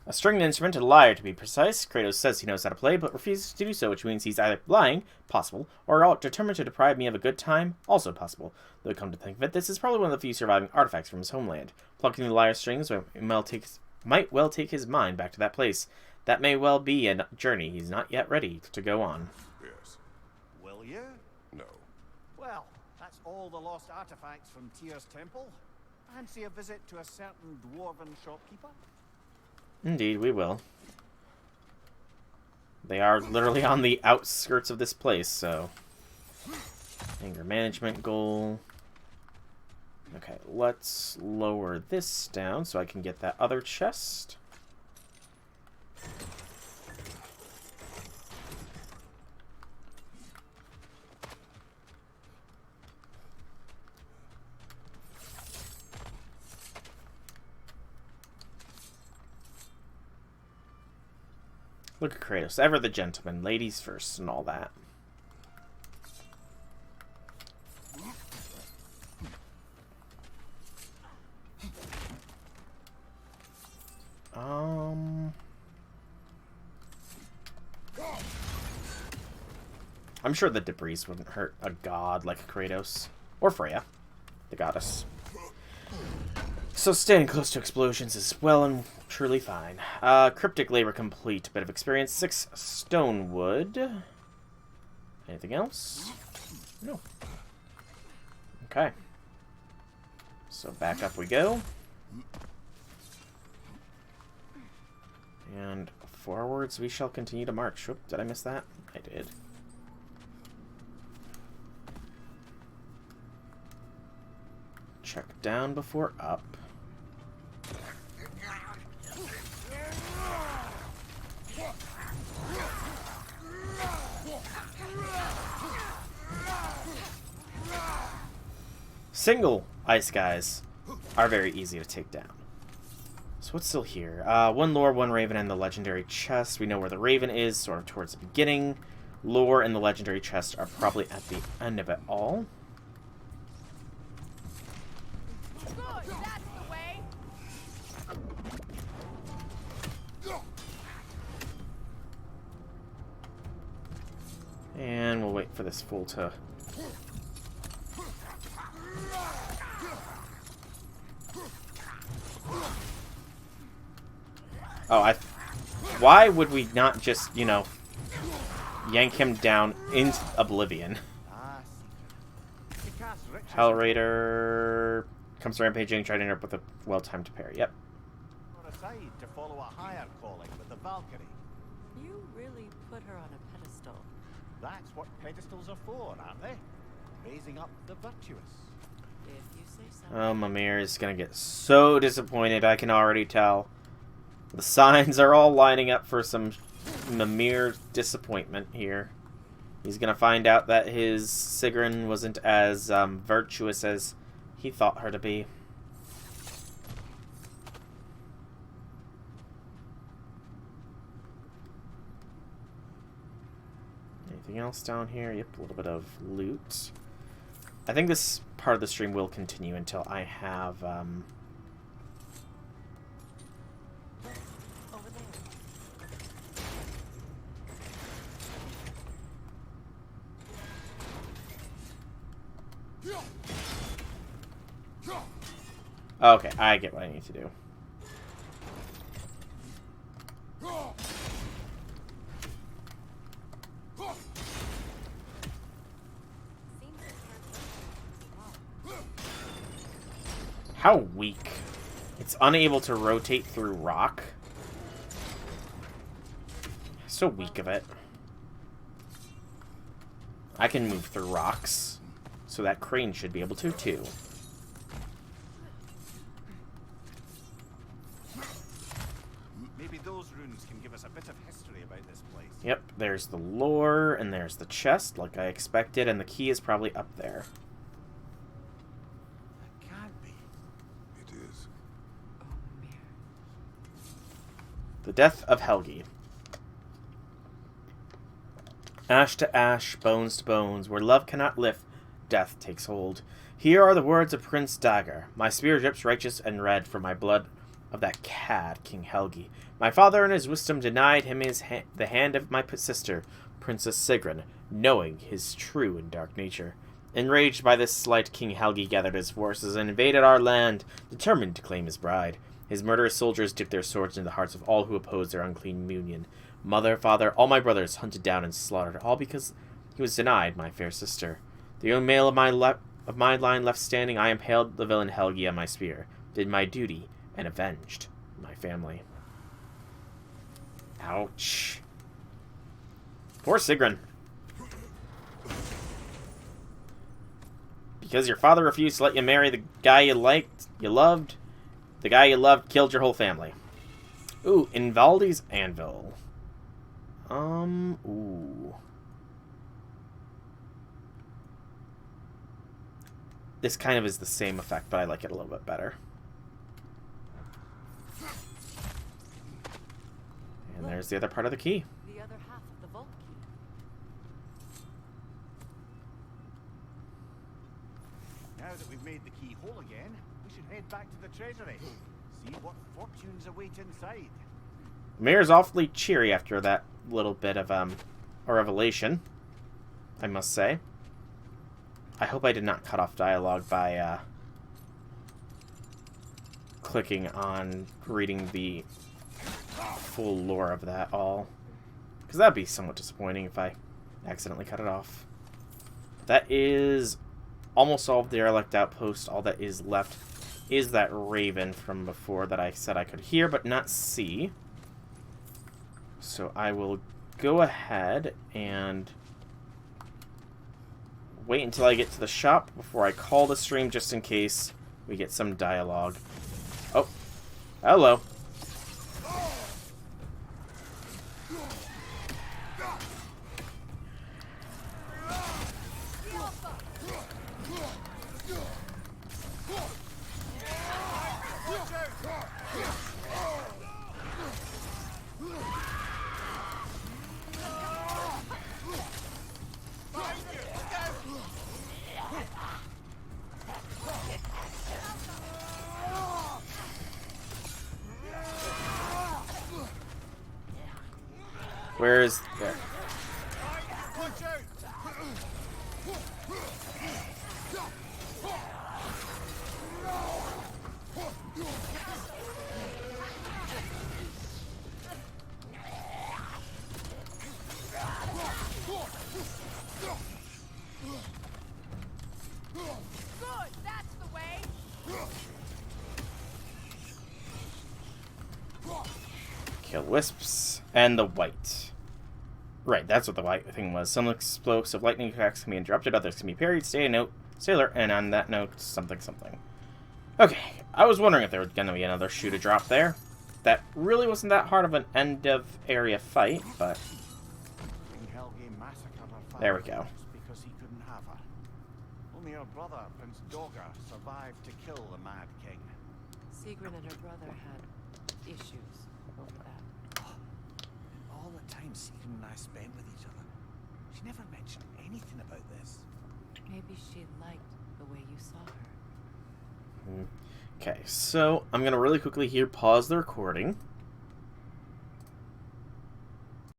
Speaker 1: A stringed instrument, a lyre to be precise. Kratos says he knows how to play, but refuses to do so, which means he's either lying, possible, or determined to deprive me of a good time, also possible. Though come to think of it, this is probably one of the few surviving artifacts from his homeland. Plucking the lyre strings might well take his mind back to that place. That may well be a journey he's not yet ready to go on.
Speaker 4: Yes.
Speaker 3: Will you?
Speaker 4: No.
Speaker 3: Well, that's all the lost artifacts from Tyr's temple. Fancy a visit to a certain dwarven shopkeeper?
Speaker 1: Indeed, we will. They are literally on the outskirts of this place, so... Anger management goal. Okay, let's lower this down so I can get that other chest. Look at Kratos, ever the gentleman, ladies first and all that. I'm sure the debris wouldn't hurt a god like Kratos. Or Freya, the goddess. So staying close to explosions is well and truly fine. Cryptic labor complete. Bit of experience. 6 stone wood. Anything else? No. Okay. So back up we go. And forwards we shall continue to march. Whoop, did I miss that? I did. Check down before up. Single ice guys are very easy to take down. So what's still here? 1 lore, 1 raven, and the legendary chest. We know where the raven is, sort of towards the beginning. Lore and the legendary chest are probably at the end of it all.
Speaker 2: Good, that's the way.
Speaker 1: And we'll wait for this fool to... Oh, why would we not just, you know, yank him down into oblivion? Hell Raider comes rampaging, trying to interrupt with a well-timed parry. Yep.
Speaker 3: Aside to follow a higher calling with the Valkyrie.
Speaker 2: You really put her on a pedestal.
Speaker 3: That's what pedestals are for, aren't they? Raising up the virtuous.
Speaker 2: If you say so.
Speaker 1: Oh, Mimir is gonna get so disappointed, I can already tell. The signs are all lining up for some Mimir disappointment here. He's gonna find out that his Sigrun wasn't as virtuous as he thought her to be. Anything else down here? Yep, a little bit of loot. I think this part of the stream will continue until I have...
Speaker 2: Over there.
Speaker 1: Okay, I get what I need to do. How weak. It's unable to rotate through rock. So weak of it. I can move through rocks. So that crane should be able to too.
Speaker 3: Maybe those runes can give us a bit of history about this place.
Speaker 1: Yep, there's the lore, and there's the chest, like I expected, and the key is probably up there.
Speaker 3: It can't be.
Speaker 4: It is.
Speaker 2: Oh, Mimir.
Speaker 1: The death of Helgi. Ash to ash, bones to bones, where love cannot lift, death takes hold. Here are the words of Prince Dagger. My spear drips righteous and red from my blood of that cad, King Helgi. My father in his wisdom denied him the hand of my sister, Princess Sigrun, knowing his true and dark nature. Enraged by this slight, King Helgi gathered his forces and invaded our land, determined to claim his bride. His murderous soldiers dipped their swords into the hearts of all who opposed their unclean union. Mother, father, all my brothers hunted down and slaughtered, all because he was denied my fair sister. The only male of my line left standing, I impaled the villain Helgi on my spear, did my duty, and avenged my family. Ouch. Poor Sigrun. Because your father refused to let you marry the guy you loved, the guy you loved killed your whole family. Ooh, Invaldi's Anvil. Ooh. This kind of is the same effect, but I like it a little bit better. And there's the other part of the key.
Speaker 2: The other half of the vault key.
Speaker 3: Now that we've made the key whole again, we should head back to the treasury. See what fortunes await inside.
Speaker 1: Mir's awfully cheery after that little bit of a revelation, I must say. I hope I did not cut off dialogue by clicking on reading the full lore of that all. Because that would be somewhat disappointing if I accidentally cut it off. That is almost all of the derelict outpost. All that is left is that raven from before that I said I could hear but not see. So I will go ahead and wait until I get to the shop before I call the stream, just in case we get some dialogue. Oh, hello. Where is... There. Kill wisps and the white. Right, that's what the white thing was. Some explosive lightning attacks can be interrupted, others can be parried. Stay a note, sailor, and on that note, something something. Okay, I was wondering if there was gonna be another shoe to drop there. That really wasn't that hard of an end of area fight, but there we go.
Speaker 3: Because he couldn't have her. Only her brother, Prince Dogger, survived to kill the Mad King.
Speaker 2: Sigrun and her brother had issues over that.
Speaker 3: All the time Sigrun and I spent with each other, she never mentioned anything about this.
Speaker 2: Maybe she liked the way you saw her.
Speaker 1: Okay, so I'm going to really quickly here pause the recording.